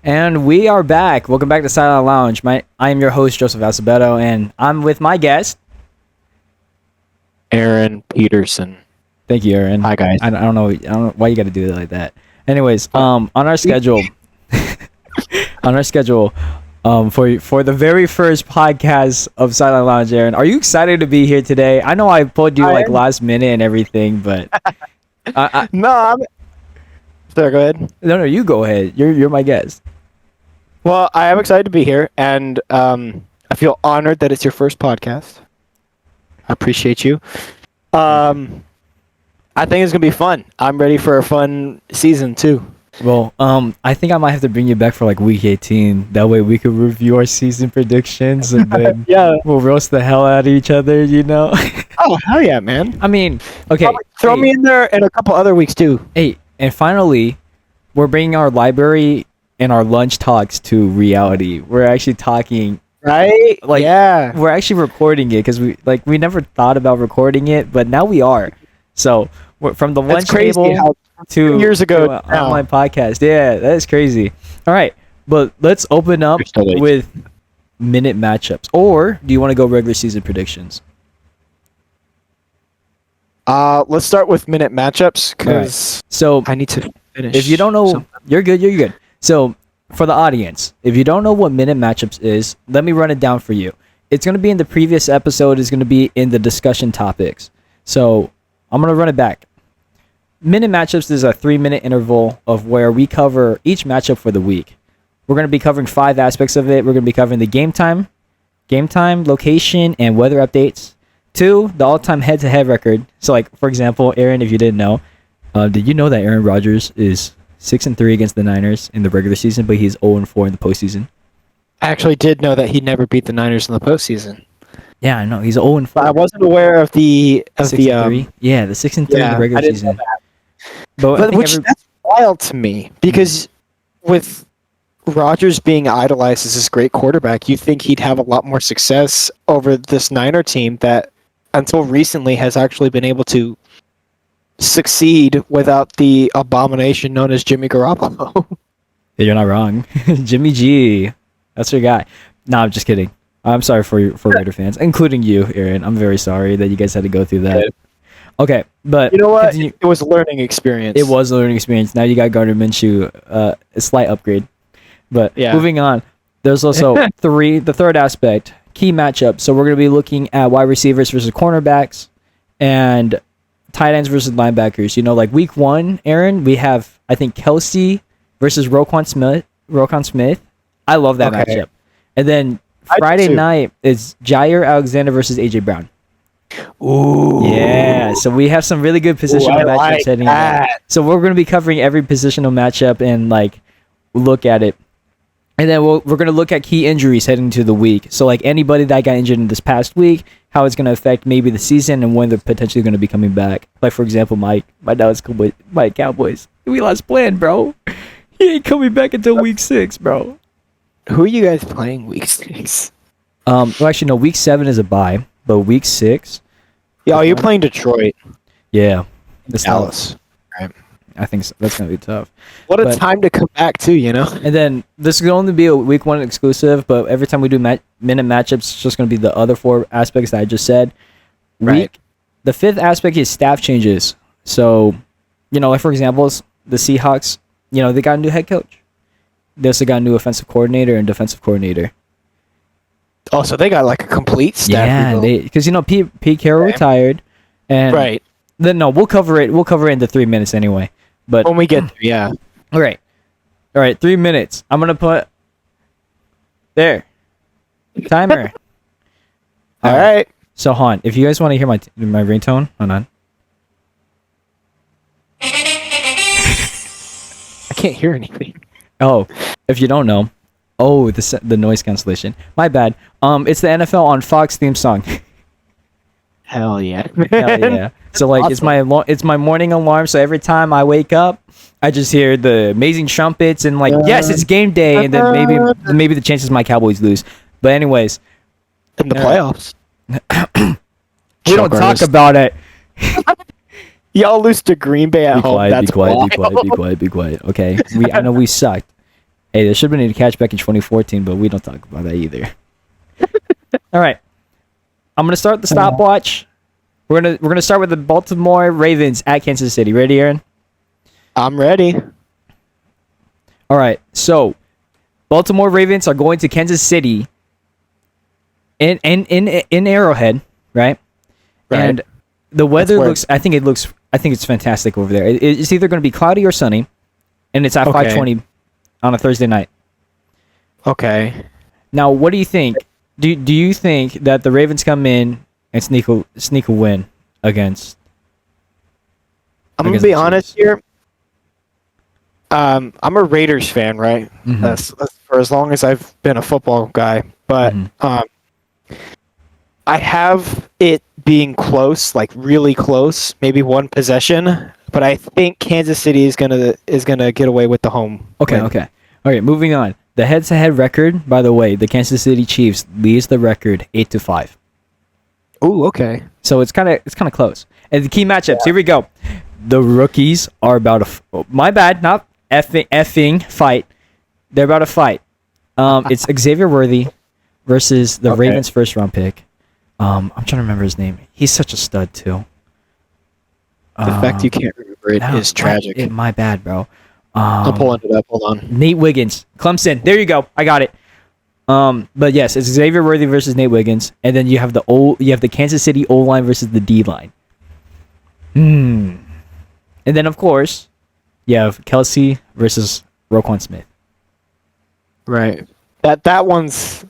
And we are back. Welcome back to Sideline Lounge. I am your host, Josef and I'm with my guest, Aaron Peterson. Thank you, Aaron. Hi, guys. I don't know why you got to do it like that. Anyways, on our schedule, for the very first podcast of Sideline Lounge, Aaron, are you excited to be here today? I know I pulled you last minute and everything, but No, Sorry, go ahead. No, you go ahead. You're my guest. Well, I am excited to be here, and I feel honored that it's your first podcast. I appreciate you. I think it's gonna be fun. I'm ready for a fun season too. Well, I think I might have to bring you back for like week 18. That way we could review our season predictions and then we'll roast the hell out of each other, Oh, hell yeah, man. I mean, okay. Throw me in there in a couple other weeks too. Hey, and finally, we're bringing our library and our lunch talks to reality. We're actually talking, right? We're actually recording it because we never thought about recording it, but now we are. So from the lunch table to years ago on my podcast. Yeah, that is crazy. All right, but let's open up with minute matchups. Or do you want to go regular season predictions? Let's start with minute matchups because so I need to finish. If you don't know, you're good. So for the audience, if you don't know what minute matchups is, let me run it down for you. It's going to be in the previous episode. It's going to be in the discussion topics. So I'm going to run it back. Minute matchups is a 3-minute interval of where we cover each matchup for the week. We're going to be covering 5 aspects of it. We're going to be covering the game time, location, and weather updates. 2, the all-time head-to-head record. So, like, for example, Aaron, if you didn't know, did you know that Aaron Rodgers is 6-3 against the Niners in the regular season, but he's 0-4 in the postseason? I actually did know that he never beat the Niners in the postseason. Yeah, I know. He's 0-4. I wasn't aware of the 6-3. Yeah, the 6-3 in the regular season. But that's wild to me because with Rodgers being idolized as this great quarterback, you think he'd have a lot more success over this Niner team that until recently has actually been able to succeed without the abomination known as Jimmy Garoppolo. Yeah, you're not wrong. Jimmy G. That's your guy. No, I'm just kidding. I'm sorry for Raider fans, including you, Aaron. I'm very sorry that you guys had to go through that. Okay, but you know what? It was a learning experience. It was a learning experience. Now you got Gardner Minshew, a slight upgrade. But moving on, there's also the third aspect, key matchup. So we're going to be looking at wide receivers versus cornerbacks and tight ends versus linebackers. Like week 1, Aaron, we have, I think, Kelsey versus Roquan Smith. I love that matchup. And then Friday night is Jair Alexander versus A.J. Brown. Ooh. Yeah, so we have some really good positional matchups heading in. So we're going to be covering every positional matchup and look at it. And then we're going to look at key injuries heading to the week. So anybody that got injured in this past week, how it's going to affect maybe the season and when they're potentially going to be coming back. Like for example, my dad's my Cowboys. We lost plan, bro. He ain't coming back until week 6, bro. Who are you guys playing week 6? Well, actually, no. Week 7 is a bye, but week 6. Yeah, you're playing Detroit. Yeah, Dallas. Right. I think that's gonna be tough. What a time to come back to, And then this is going to only be a week 1 exclusive, but every time we do minute matchups, it's just going to be the other 4 aspects that I just said. Right. The 5th aspect is staff changes. So, like for example, the Seahawks, they got a new head coach. They also got a new offensive coordinator and defensive coordinator. Oh, so they got a complete staff. Yeah, because Pete Carroll retired, and Then we'll cover it. We'll cover it in the 3 minutes anyway. But when we get there, yeah. All right. 3 minutes. I'm gonna put there timer. All right. So Han, if you guys want to hear my ringtone, hold on. I can't hear anything. Oh, if you don't know. Oh, the noise cancellation. My bad. It's the NFL on Fox theme song. Hell yeah. Hell yeah. So awesome. It's my morning alarm, so every time I wake up, I just hear the amazing trumpets and yes, it's game day, and then maybe the chances my Cowboys lose. But anyways, in the playoffs. We don't talk about it. Y'all lose to Green Bay at home. Be quiet. Okay. I know we sucked. Hey, there should have been a catch back in 2014, but we don't talk about that either. All right. I'm gonna start the stopwatch. We're gonna start with the Baltimore Ravens at Kansas City. Ready, Aaron? I'm ready. All right. So, Baltimore Ravens are going to Kansas City in Arrowhead, right? Right. And the weather looks. I think it's fantastic over there. It's either going to be cloudy or sunny, and it's at 5:20 on a Thursday night. Okay. Now, what do you think? Do you think that the Ravens come in and sneak a win against? I'm gonna be honest here. I'm a Raiders fan, right? Mm-hmm. That's for as long as I've been a football guy. But I have it being close, like really close, maybe one possession. But I think Kansas City is gonna get away with the home. Okay. win. Okay. All right. Moving on. The head-to-head record, by the way, the Kansas City Chiefs leads the record 8-5. Ooh, okay. So it's kind of close. And the key matchups. Here we go. The rookies are about to. My bad, not effing fight. They're about to fight. It's Xavier Worthy versus the Ravens' first-round pick. I'm trying to remember his name. He's such a stud too. The fact you can't remember it is tragic. My bad, bro. I'm pulling it up. Hold on. Nate Wiggins, Clemson. There you go. I got it. But yes, it's Xavier Worthy versus Nate Wiggins, and then you have the Kansas City O line versus the D line. And then of course, you have Kelsey versus Roquan Smith. Right. That one's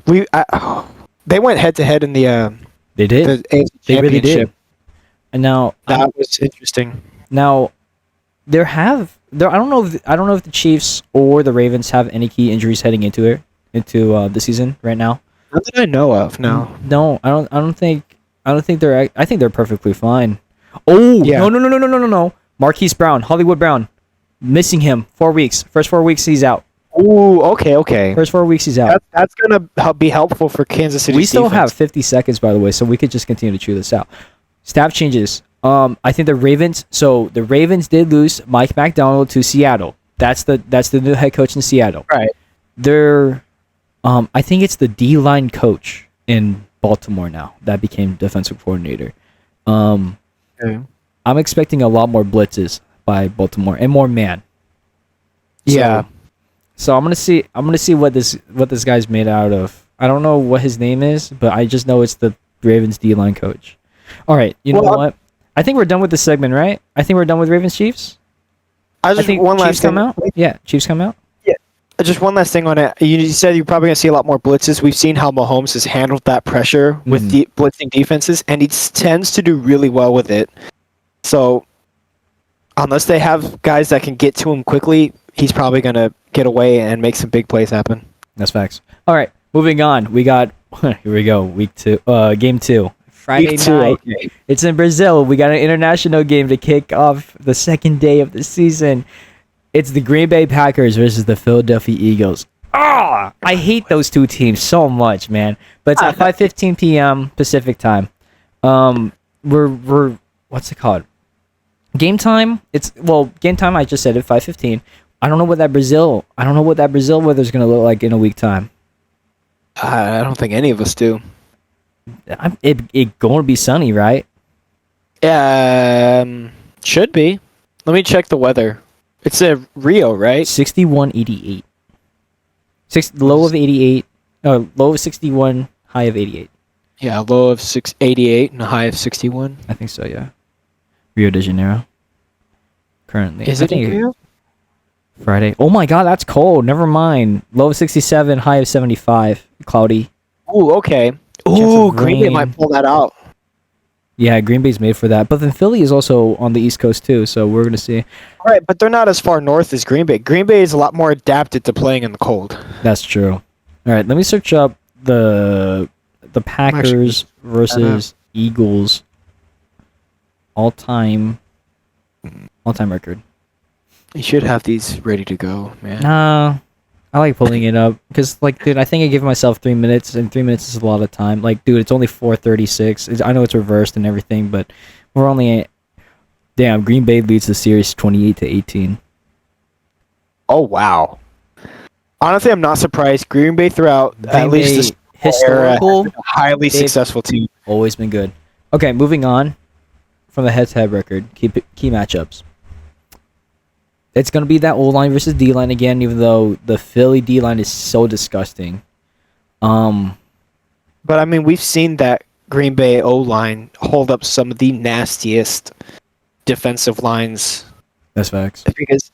they went head to head in the They did. the AFC They really Championship. did. And now That was interesting. Now, I don't know if the Chiefs or the Ravens have any key injuries heading into the season right now. Not that I know of. No. No, I don't think they're. I think they're perfectly fine. Oh Yeah. No! Marquise Brown, Hollywood Brown, missing him 4 weeks. First 4 weeks he's out. Ooh, okay. First 4 weeks he's out. That's gonna be helpful for Kansas City. We still have 50 seconds, by the way, so we could just continue to chew this out. Staff changes. I think the Ravens. So the Ravens did lose Mike McDonald to Seattle. That's the new head coach in Seattle. Right. They're, I think it's the D-line coach in Baltimore now that became defensive coordinator. Okay. I'm expecting a lot more blitzes by Baltimore and more man. Yeah. So I'm gonna see what this guy's made out of. I don't know what his name is, but I just know it's the Ravens D-line coach. All right, you know what? I think we're done with this segment, right? I think we're done with Ravens Chiefs. I think one Chiefs last come thing. out. Yeah, Chiefs come out. Yeah. Just one last thing on it. You said you're probably going to see a lot more blitzes. We've seen how Mahomes has handled that pressure with the blitzing defenses, and he tends to do really well with it. So, unless they have guys that can get to him quickly, he's probably going to get away and make some big plays happen. That's facts. All right, moving on. We got here we go. Game 2. Friday Week 2, night. okay. It's in Brazil. We got an international game to kick off the second day of the season. It's the Green Bay Packers versus the Philadelphia Eagles. I hate those two teams so much, man. But it's at 5:15 p.m. Pacific time. We're what's it called? Game time. Game time. I just said it 5:15. I don't know what that Brazil weather's gonna look like in a week time. I don't think any of us do. It going to be sunny, right? Should be. Let me check the weather. It's a Rio, right? 61.88. Low of 88. Low of 61. High of 88. Yeah, a low of 688 and a high of 61. I think so. Yeah. Rio de Janeiro. Currently, Is it in Rio? Friday. Oh my God, that's cold. Never mind. Low of 67. High of 75. Cloudy. Ooh, okay. Ooh, Green Bay might pull that out. Yeah, Green Bay's made for that. But then Philly is also on the East Coast too, so we're gonna see. All right, but they're not as far north as Green Bay. Green Bay is a lot more adapted to playing in the cold. That's true. All right, let me search up the Packers versus Eagles all-time record. You should have these ready to go, man. Nah, I like pulling it up because, dude, I think I give myself 3 minutes, and 3 minutes is a lot of time. Dude, it's only 4:36. I know it's reversed and everything, but we're only. Damn, Green Bay leads the series 28-18. Oh wow! Honestly, I'm not surprised. Green Bay throughout at least this historical, era, has been a highly successful team. Always been good. Okay, moving on from the head-to-head record. Key matchups. It's going to be that O-line versus D-line again, even though the Philly D-line is so disgusting. But, I mean, we've seen that Green Bay O-line hold up some of the nastiest defensive lines. That's facts. Because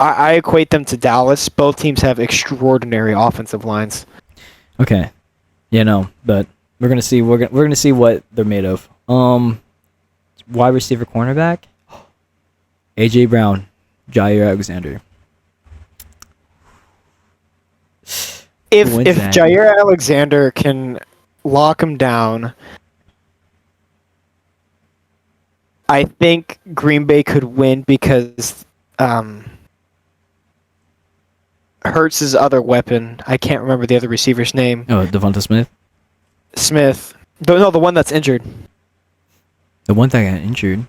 I equate them to Dallas. Both teams have extraordinary offensive lines. Okay. Yeah, no, but we're going to see. We're going to see what they're made of. Wide receiver cornerback? A.J. Brown. Jair Alexander. If Jair Alexander can lock him down, I think Green Bay could win because Hurts' other weapon, I can't remember the other receiver's name. Oh, Devonta Smith? No, the one that's injured. The one that got injured?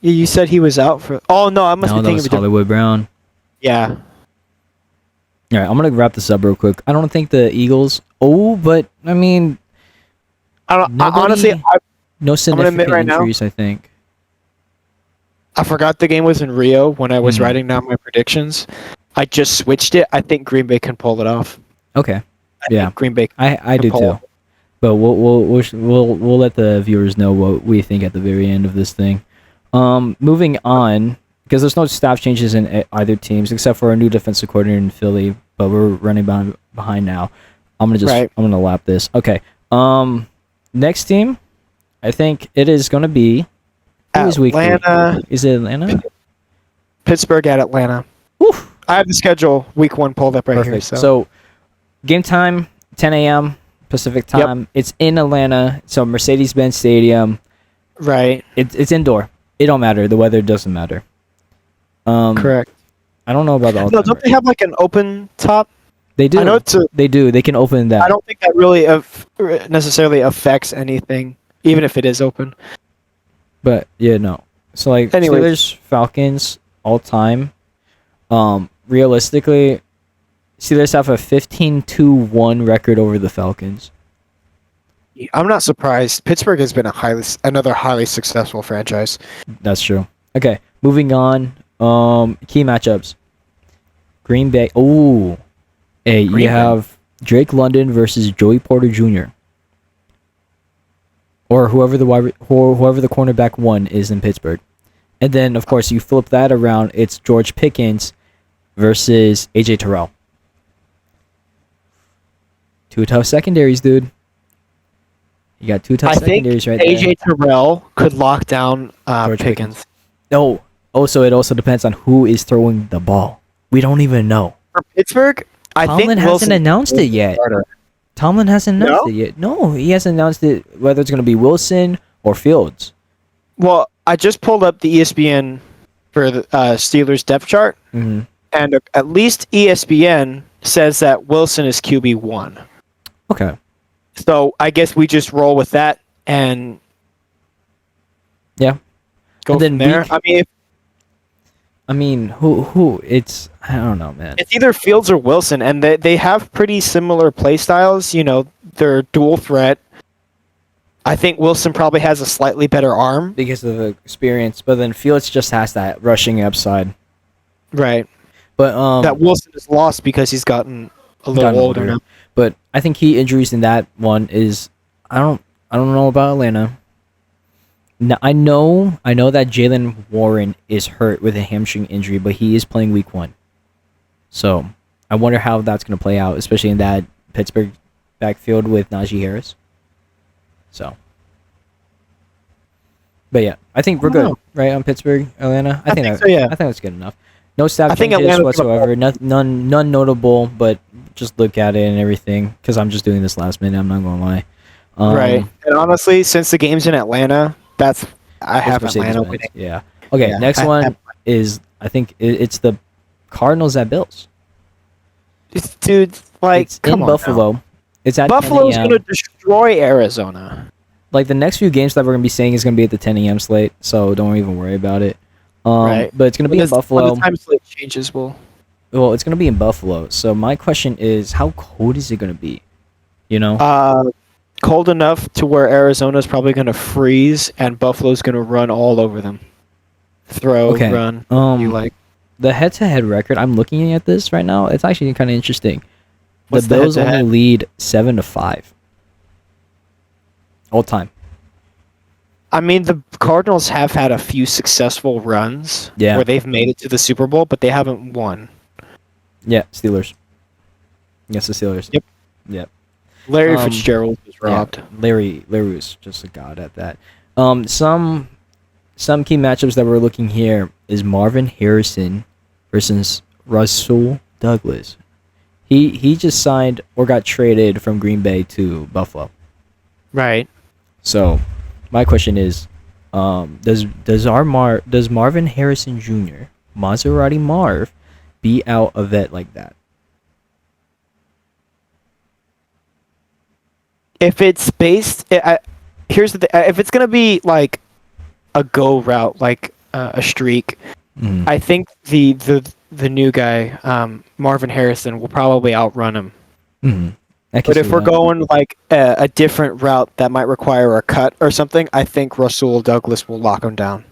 Yeah, you said he was out for... Oh, no, I must be thinking of Hollywood Brown. Yeah. All right, I'm going to wrap this up real quick. I don't think the Eagles... Oh, but, I mean... Honestly, no significant injuries, I think. I forgot the game was in Rio when I was writing down my predictions. I just switched it. I think Green Bay can pull it off. Okay. I Green Bay. I do too. But we'll let the viewers know what we think at the very end of this thing. Moving on, because there's no staff changes in either teams except for a new defensive coordinator in Philly, but we're running behind now. I'm gonna lap this. Okay. Next team, I think it is gonna be Atlanta. Is it Atlanta? Pittsburgh at Atlanta. Oof. I have the schedule week 1 pulled up right here. So game time 10 a.m. Pacific time. Yep. It's in Atlanta, so Mercedes-Benz Stadium. Right. It's indoor. It don't matter. The weather doesn't matter. Correct. I don't know about the. No, don't they have like an open top? They do. I know they do. They can open that. I don't think that really necessarily affects anything, even if it is open. But yeah, no. So like Steelers, Falcons, all time. Realistically, Steelers have a 15-1 record over the Falcons. I'm not surprised. Pittsburgh has been another highly successful franchise. That's true. Okay, moving on. Key matchups. Green Bay. Oh, hey, you have Drake London versus Joey Porter Jr. Or whoever the cornerback one is in Pittsburgh, and then of course you flip that around. It's George Pickens versus AJ Terrell. Two tough secondaries, dude. You got two tough secondaries right there. AJ Terrell could lock down Pickens. No. Also, it also depends on who is throwing the ball. We don't even know. For Pittsburgh, Tomlin hasn't announced it yet. Tomlin hasn't announced it yet. No, he hasn't announced it whether it's going to be Wilson or Fields. Well, I just pulled up the ESPN for the Steelers depth chart, and at least ESPN says that Wilson is QB1. Okay. So I guess we just roll with that and go and then from there. I mean, who? It's I don't know, man. It's either Fields or Wilson, and they have pretty similar play styles. You know, they're dual threat. I think Wilson probably has a slightly better arm because of the experience, but then Fields just has that rushing upside. Right. But that Wilson is lost because he's gotten a little older now. But I think key injuries in that one is I don't know about Atlanta. Now, I know that Jalen Warren is hurt with a hamstring injury, but he is playing week 1. So I wonder how that's going to play out, especially in that Pittsburgh backfield with Najee Harris. So, but yeah, I think we're good, right, on Pittsburgh, Atlanta. I think so, yeah. I think that's good enough. No staff changes whatsoever. None notable, but just look at it and everything. Because I'm just doing this last minute. I'm not going to lie. Right, and honestly, since the game's in Atlanta, I have Atlanta winning. Yeah. Okay. Yeah, next one is I think it's the Cardinals at Bills. Dude, it's in Buffalo. Now. It's at Buffalo's going to destroy Arizona. Like the next few games that we're going to be saying is going to be at the 10 a.m. slate, so don't even worry about it. Right. But it's going to be in Buffalo. When the time slate changes, well, it's gonna be in Buffalo. So my question is, how cold is it gonna be? You know? Cold enough to where Arizona's probably going to freeze and Buffalo's going to run all over them. Okay. Run. You like The head-to-head record. I'm looking at this right now. It's actually kind of interesting. What's The the Bills only head-to-head? lead 7-5 all time. I mean, the Cardinals have had a few successful runs Yeah. where they've made it to the Super Bowl, but they haven't won. Yeah, Steelers. Yes, the Steelers. Yep. Yep. Larry Fitzgerald was Yeah, robbed. Larry was just a god at that. Some key matchups that we're looking here is Marvin Harrison versus Russell Douglas. He just signed or got traded from Green Bay to Buffalo. Right. So, my question is, does Marvin Harrison Jr. Maserati Marv beat out a vet like that? If it's based, here's the thing. If it's gonna be like a go route, like a streak, I think the new guy, Marvin Harrison, will probably outrun him. Mm-hmm. But if we're going like a different route that might require a cut or something, I think Rasul Douglas will lock him down.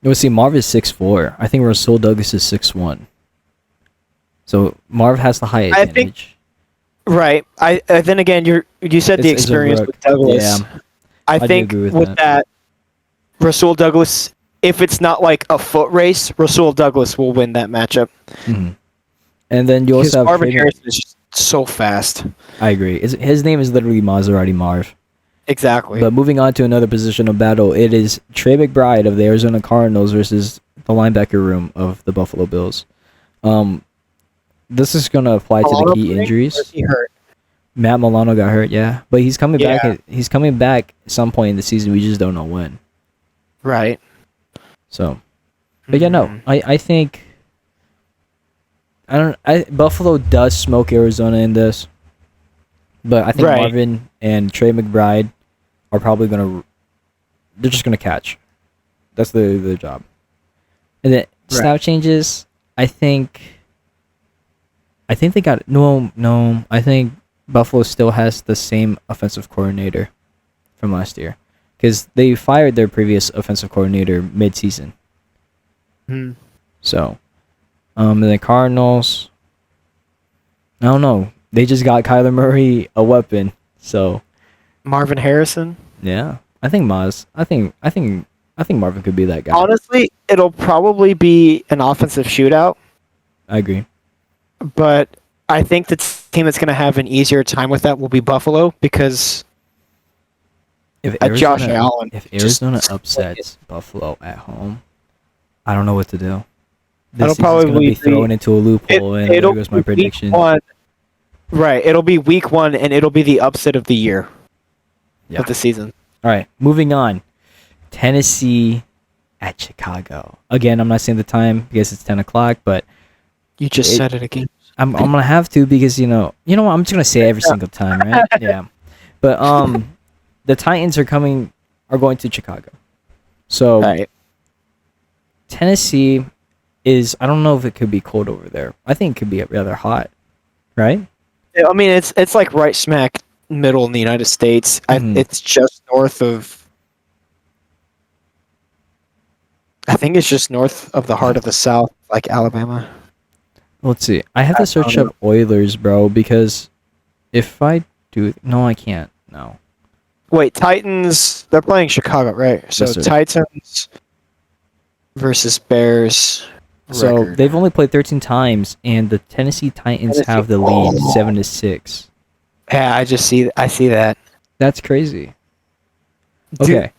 You'll see Marv is 6'4". I think Rasul Douglas is 6'1". So Marv has the height advantage. I think, right. Then again, you said the It's a experience rook. with Douglas. Yeah, I do think agree with with that, Rasul Douglas, if it's not like a foot race, Rasul Douglas will win that matchup. Mm-hmm. And then you Because also have Marvin Harrison is just so fast. I agree. His name is literally Maserati Marv. Exactly. But moving on to another positional battle, it is Trey McBride of the Arizona Cardinals versus the linebacker room of the Buffalo Bills. This is going to apply to the key injuries. He hurt. Matt Milano got hurt, yeah, but he's coming Yeah. back. He's coming back at some point in the season. We just don't know when. Right. So, but yeah, no, I think Buffalo does smoke Arizona in this, but I think Right. Marvin and Trey McBride are probably they're just gonna catch. That's their job. And then style changes. I think they got no. I think Buffalo still has the same offensive coordinator from last year because they fired their previous offensive coordinator mid-season. So, and the Cardinals, I don't know. They just got Kyler Murray a weapon. So, Marvin Harrison. yeah, I think Marvin could be that guy. Honestly, it'll probably be an offensive shootout, I agree. but I think the team that's going to have an easier time with that will be Buffalo because If Josh Allen. If just Arizona slayed upsets Buffalo at home, I don't know what to do. That'll This season's going to probably be thrown into a loophole, and there it'll goes my be prediction. Week 1. Right, it'll be week 1, and it'll be the upset of the year of the season. All right, moving on. Tennessee at Chicago. Again, I'm not saying the time because it's 10 o'clock, but You just said it again. I'm gonna have to because you know what, I'm just gonna say it every single time, right? Yeah. But the Titans are going to Chicago. So Right. Tennessee is, I don't know if it could be cold over there. I think it could be rather hot, right? I mean, it's like right smack middle in the United States. It's just north of. I think it's just north of the heart of the South, like Alabama. Let's see. I have to search up Oilers, bro, because if I do, no, I can't. No. Wait, Titans. They're playing Chicago, right? So Yes, sir. Titans versus Bears. So record. they've only played 13 times, and the Tennessee Titans have the lead 7-6. Yeah, I see that. That's crazy. Dude, Okay.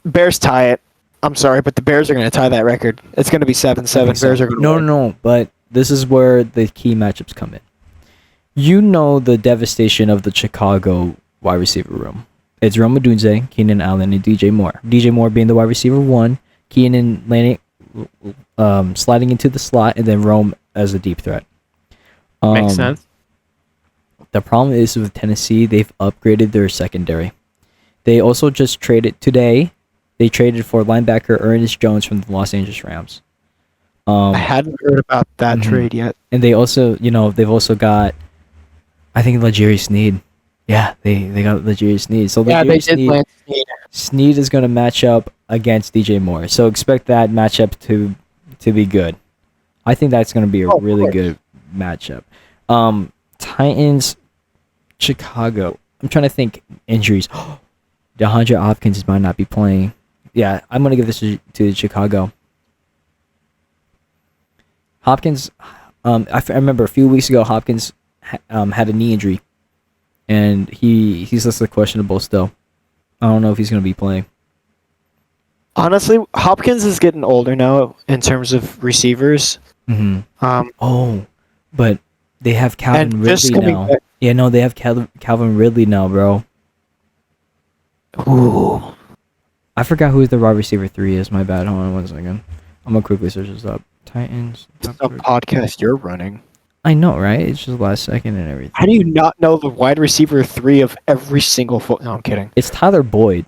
Bears tie it. I'm sorry, but the Bears are going to tie that record. It's going to be 7-7. Bears are going to win. No. But this is where the key matchups come in. You know the devastation of the Chicago wide receiver room. It's Rome Odunze, Keenan Allen, and DJ Moore. DJ Moore being the wide receiver 1, Keenan landing, sliding into the slot, and then Rome as a deep threat. Makes sense. The problem is with Tennessee, they've upgraded their secondary. They also just traded today. They traded for linebacker Ernest Jones from the Los Angeles Rams. I hadn't heard about that trade yet. And they also, they've also got, I think, L'Jarius Sneed. Yeah, they got L'Jarius Sneed. So Yeah, they did land Sneed. Sneed is going to match up against DJ Moore. So expect that matchup to be good. I think that's going to be a really good matchup. Titans, Chicago. I'm trying to think injuries. DeAndre Hopkins might not be playing. Yeah, I'm going to give this to Chicago. Hopkins, I remember a few weeks ago, Hopkins had a knee injury, and he's listed questionable still. I don't know if he's going to be playing. Honestly, Hopkins is getting older now in terms of receivers. But they have Calvin Ridley now. Yeah, no, they have Calvin Ridley now, bro. Ooh. I forgot who the wide receiver 3 is. My bad. Hold on 1 second. I'm going to quickly search this up. Titans. It's a podcast you're running. I know, right? It's just last second and everything. How do you not know the wide receiver 3 of every single No, I'm kidding. It's Tyler Boyd.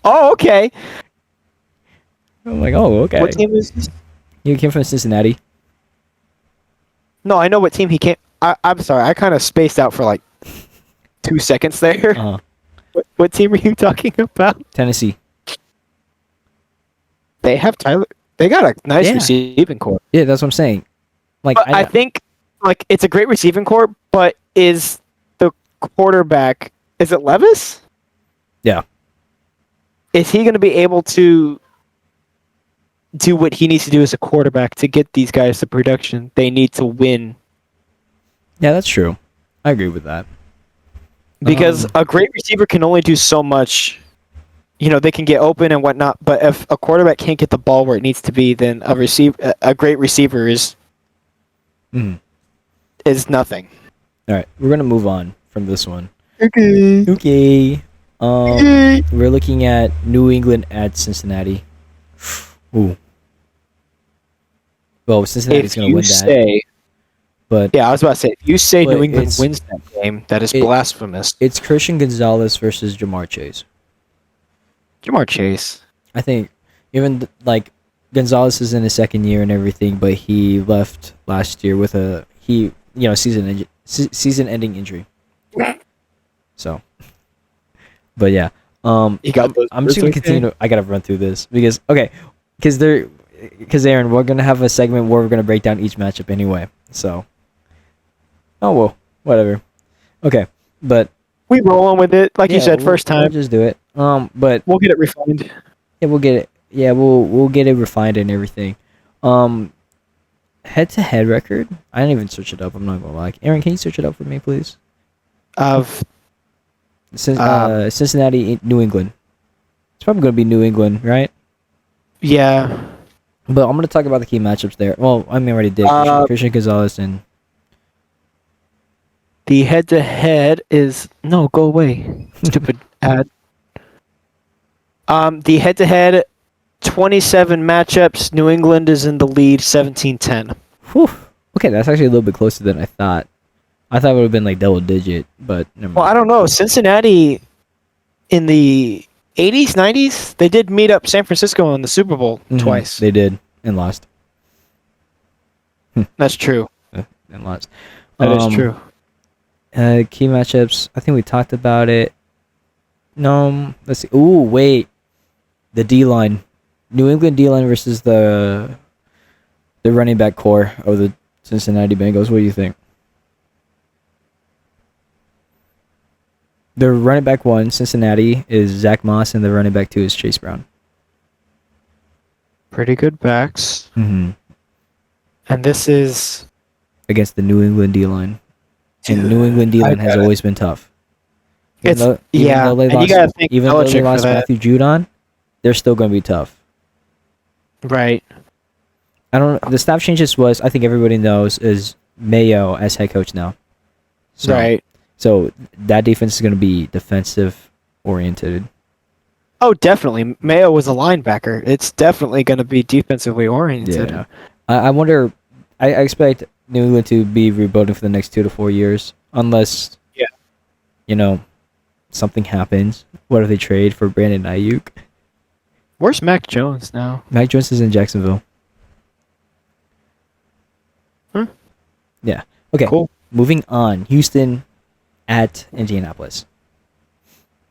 Oh, okay. I'm like, oh, okay. What team is this? He came from Cincinnati. No, I know what team he came. I'm sorry, I kind of spaced out for like 2 seconds there. Uh-huh. What team are you talking about? Tennessee. They have Tyler. They got a nice receiving core. Yeah, that's what I'm saying. Like, I think like it's a great receiving core, but is the quarterback? Is it Levis? Yeah. Is he going to be able to do what he needs to do as a quarterback to get these guys the production they need to win? Yeah, that's true. I agree with that. Because a great receiver can only do so much. They can get open and whatnot, but if a quarterback can't get the ball where it needs to be, then a great receiver is nothing. All right, we're gonna move on from this one. Okay. We're looking at New England at Cincinnati. Ooh. Well, Cincinnati's gonna win that. But yeah, I was about to say, if you say New England wins that game, that is blasphemous. It's Christian Gonzalez versus Jamar Chase. Jamar Chase. I think even Gonzalez is in his second year and everything, but he left last year with a season-ending injury. So, but yeah, I'm just gonna continue. I gotta run through this because Aaron, we're gonna have a segment where we're gonna break down each matchup anyway. So, oh well, whatever. Okay, but we rolling with it, like you said, first time. We'll just do it. But we'll get it refined. Yeah, we'll get it. Yeah, we'll get it refined and everything. Head-to-head record. I didn't even search it up. I'm not gonna lie. Aaron, can you search it up for me, please? Of Cincinnati, New England. It's probably gonna be New England, right? Yeah. But I'm gonna talk about the key matchups there. Well, I mean, I already did. Christian Gonzalez and the head-to-head is no. Go away, stupid ad. The head-to-head, 27 matchups. New England is in the lead, 17-10. Whew. Okay, that's actually a little bit closer than I thought. I thought it would have been like double digit, but never mind. Well, I don't know. Cincinnati, in the 80s, 90s, they did meet up San Francisco in the Super Bowl twice. They did, and lost. That's true. And lost. That is true. Key matchups. I think we talked about it. No, let's see. Ooh, wait. The D-line. New England D-line versus the running back core of the Cincinnati Bengals. What do you think? The running back 1, Cincinnati, is Zach Moss, and the running back 2 is Chase Brown. Pretty good backs. Mm-hmm. And this is against the New England D-line. And New England D-line has always been tough. Even though they lost Matthew Judon, they're still going to be tough. Right. I don't know. The staff changes was, I think everybody knows, is Mayo as head coach now. So, right. So that defense is going to be defensive oriented. Oh, definitely. Mayo was a linebacker. It's definitely going to be defensively oriented. Yeah. I wonder. I expect New England to be rebuilding for the next 2 to 4 years, unless something happens. What if they trade for Brandon Ayuk? Where's Mac Jones now? Mac Jones is in Jacksonville. Yeah. Okay. Cool. Moving on. Houston at Indianapolis.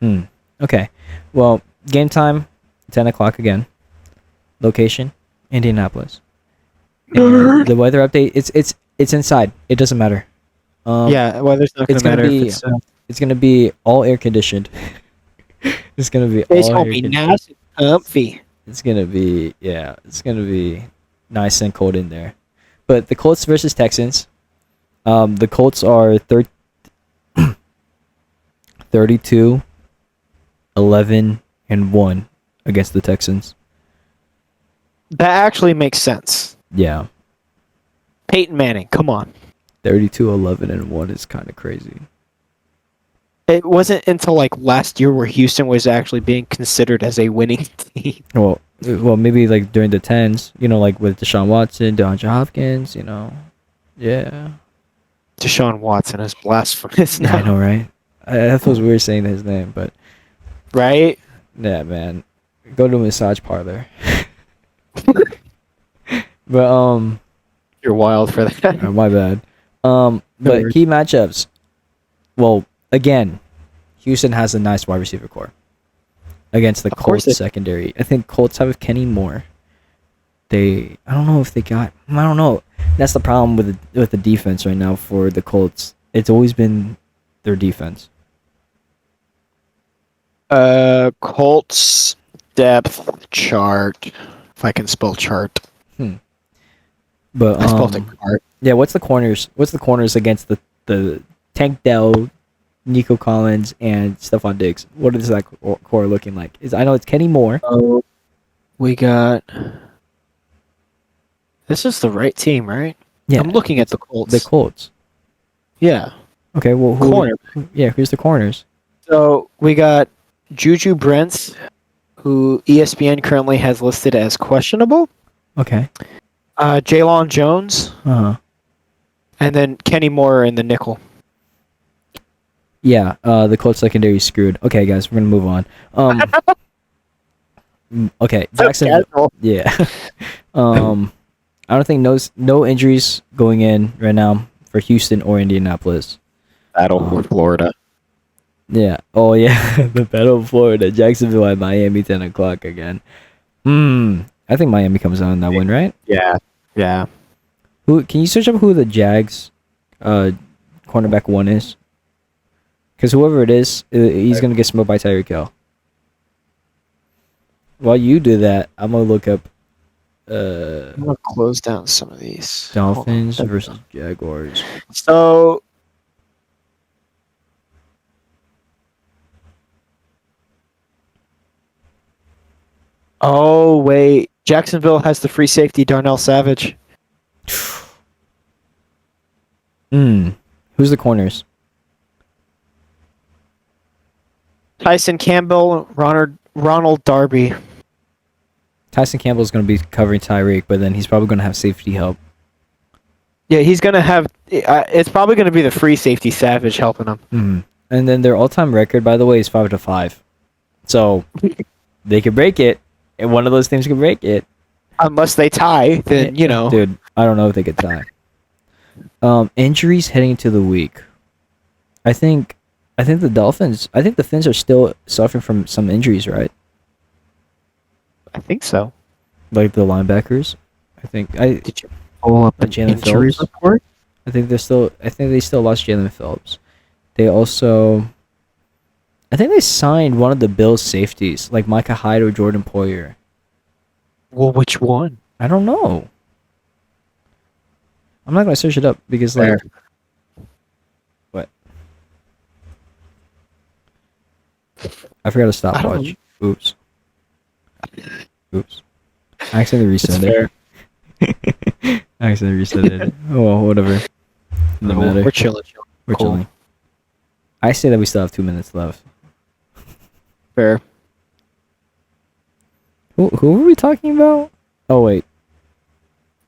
Okay. Well, game time, 10 o'clock again. Location, Indianapolis. And the weather update, it's inside. It doesn't matter. Yeah, weather's not going to matter. It's gonna be all air conditioned. It's gonna be It's all going air to be conditioned. nice and comfy. It's gonna be it's gonna be nice and cold in there. But the Colts versus Texans. The Colts are 32, 11, and 1 against the Texans. That actually makes sense. Yeah. Peyton Manning, come on. 32, 11, and 1 is kind of crazy. It wasn't until like last year where Houston was actually being considered as a winning team. Well, maybe like during the 10s, like with Deshaun Watson, DeAndre Hopkins, Yeah. Deshaun Watson is blasphemous now. I know, right? I thought it was weird saying his name, but... Right? Yeah, man. Go to a massage parlor. But, You're wild for that. my bad. But key matchups. Well, again, Houston has a nice wide receiver core against the Colts secondary. I think Colts have Kenny Moore. I don't know if they got... I don't know. That's the problem with the defense right now for the Colts. It's always been their defense. Colts depth chart. If I can spell chart. But I spelled it chart. Yeah, what's the corners? What's the corners against the Tank Dell, Nico Collins, and Stephon Diggs? What is that core looking like? I know it's Kenny Moore. Oh, we got... This is the right team, right? Yeah, I'm looking at the Colts. The Colts. Yeah. Okay, well, here's the corners. So we got Juju Brents, who ESPN currently has listed as questionable. Okay. Jaylon Jones. Uh-huh. And then Kenny Moore in the nickel. Yeah, the Colts secondary is screwed. Okay, guys, we're gonna move on. Okay, Jacksonville. Yeah. I don't think no injuries going in right now for Houston or Indianapolis. Battle with Florida. Yeah. Oh yeah, the Battle of Florida, Jacksonville at Miami, 10 o'clock again. I think Miami comes out on that one, right? Yeah. Yeah. Who can you search up who the Jags cornerback 1 is? Because whoever it is, he's gonna get smoked by Tyreek Hill. While you do that, I'm gonna look up. I'm gonna close down some of these. Dolphins versus Jaguars. So. Oh wait, Jacksonville has the free safety Darnell Savage. Who's the corners? Tyson Campbell, Ronald Darby. Tyson Campbell is going to be covering Tyreek, but then he's probably going to have safety help. Yeah, he's going to have... it's probably going to be the free safety Savage helping him. And then their all-time record, by the way, is 5-5. So, they could break it, and one of those teams could break it. Unless they tie, then, Dude, I don't know if they could tie. Injuries heading into the week. I think the Dolphins... I think the Fins are still suffering from some injuries, right? I think so. Like the linebackers. Did you pull up an injury report? I think they still lost Jalen Phillips. They also... I think they signed one of the Bills' safeties, like Micah Hyde or Jordan Poyer. Well, which one? I don't know. I'm not going to search it up because, like... What? I forgot to stopwatch. Oops. I accidentally reset it. I accidentally reset it. Oh, well, whatever. No matter. We're chilling. We're chilling. I say that we still have 2 minutes left. Fair. Who were we talking about? Oh, wait.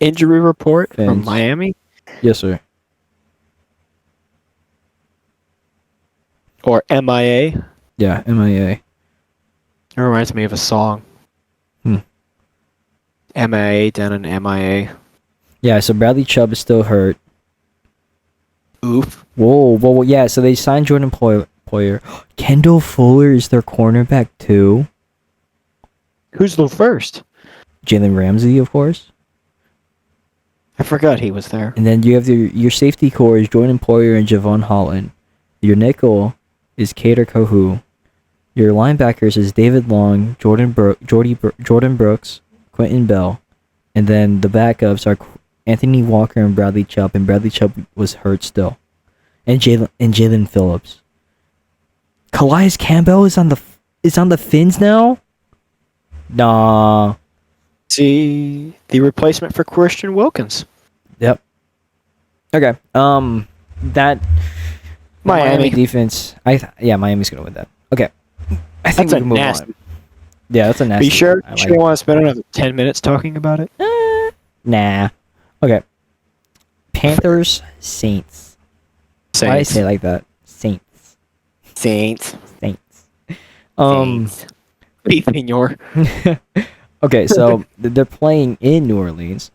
Injury report Fins. from Miami? Yes, sir. Or MIA? Yeah, MIA. It reminds me of a song. MIA down in MIA. Yeah, so Bradley Chubb is still hurt. Oof. Whoa, yeah. So they signed Jordan Poyer. Kendall Fuller is their cornerback too. Who's the first? Jalen Ramsey, of course. I forgot he was there. And then you have your safety core is Jordan Poyer and Javon Holland. Your nickel is Kader Kohu. Your linebackers is David Long, Jordan Brooks, Quentin Bell. And then the backups are Anthony Walker and Bradley Chubb. And Bradley Chubb was hurt still. And Jalen Phillips. Calais Campbell is on the Fins now? Nah. See, the replacement for Christian Wilkins. Yep. Okay. That Miami defense. Miami's gonna win that. Okay. I think that's we can move nasty. on. Yeah, that's a nasty. Be sure. I You want to spend another 10 minutes talking about it? Nah. Okay. Panthers, Saints. Why do I say it like that? Saints. Saints. Ethan, okay, so they're playing in New Orleans.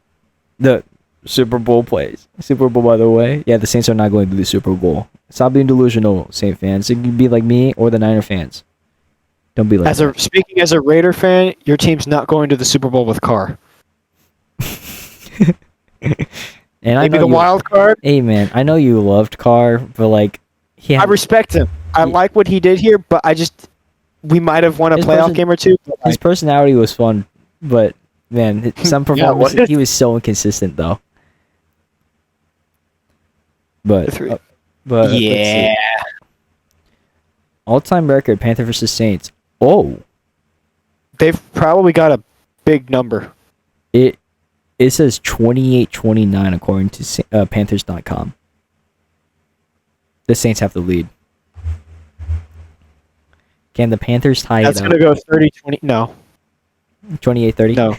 The Super Bowl plays. Super Bowl, by the way. Yeah, the Saints are not going to the Super Bowl. Stop being delusional, Saint fans. You can be like me or the Niner fans. Don't be like Speaking as a Raider fan, your team's not going to the Super Bowl with Carr. And maybe the wild card. Hey man, I know you loved Carr, but like I respect him. I like what he did here, but we might have won a playoff game or two. His personality was fun, but man, some performances he was so inconsistent though. But yeah, all-time record Panther versus Saints. Oh, they've probably got a big number. It says 28-29 according to Panthers.com. The Saints have the lead. Can the Panthers tie it up? That's going to go 30-20. No. 28-30? No.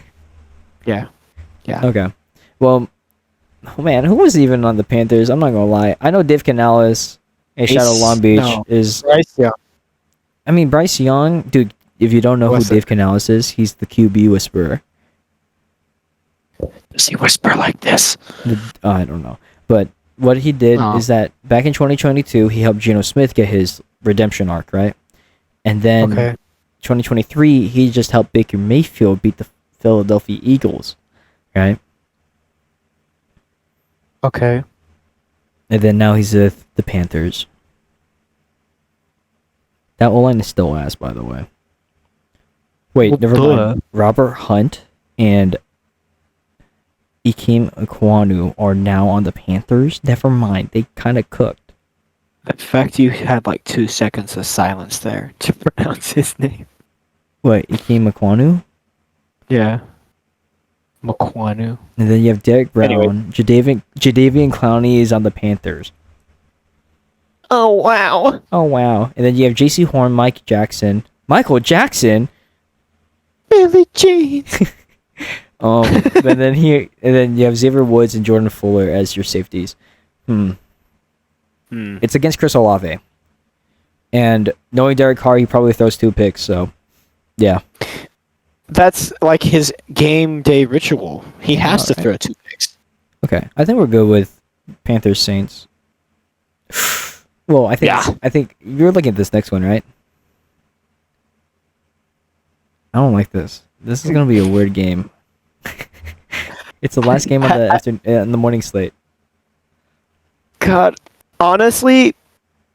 Yeah. Okay. Well, man, who was even on the Panthers? I'm not going to lie. I know Dave Canales and Shadow Long Beach is... Bryce Young. I mean, Bryce Young, dude, if you don't know who Dave Canales is, he's the QB whisperer. Does he whisper like this? I don't know. But what he did is that back in 2022, he helped Geno Smith get his redemption arc, right? And then 2023, he just helped Baker Mayfield beat the Philadelphia Eagles, right? Okay. And then now he's with the Panthers. That O-line is still ass, by the way. Wait, never mind. Robert Hunt and Ikem Ekwonu are now on the Panthers. Never mind. They kind of cooked. In fact, you had like 2 seconds of silence there to pronounce his name. What, Ikem Ekwonu? Yeah. Mekwonu. And then you have Derek Brown. Anyway. Jadeveon Clowney is on the Panthers. Oh, wow. And then you have J.C. Horn, Michael Jackson? Billie Jean. But then you have Xavier Woods and Jordan Fuller as your safeties. It's against Chris Olave. And knowing Derek Carr, he probably throws 2 picks, so yeah. That's like his game day ritual. He has to throw 2 picks. Okay. I think we're good with Panthers Saints. Well, I think you're looking at this next one, right? I don't like this. This is gonna be a weird game. It's the last game on the morning slate. God, honestly,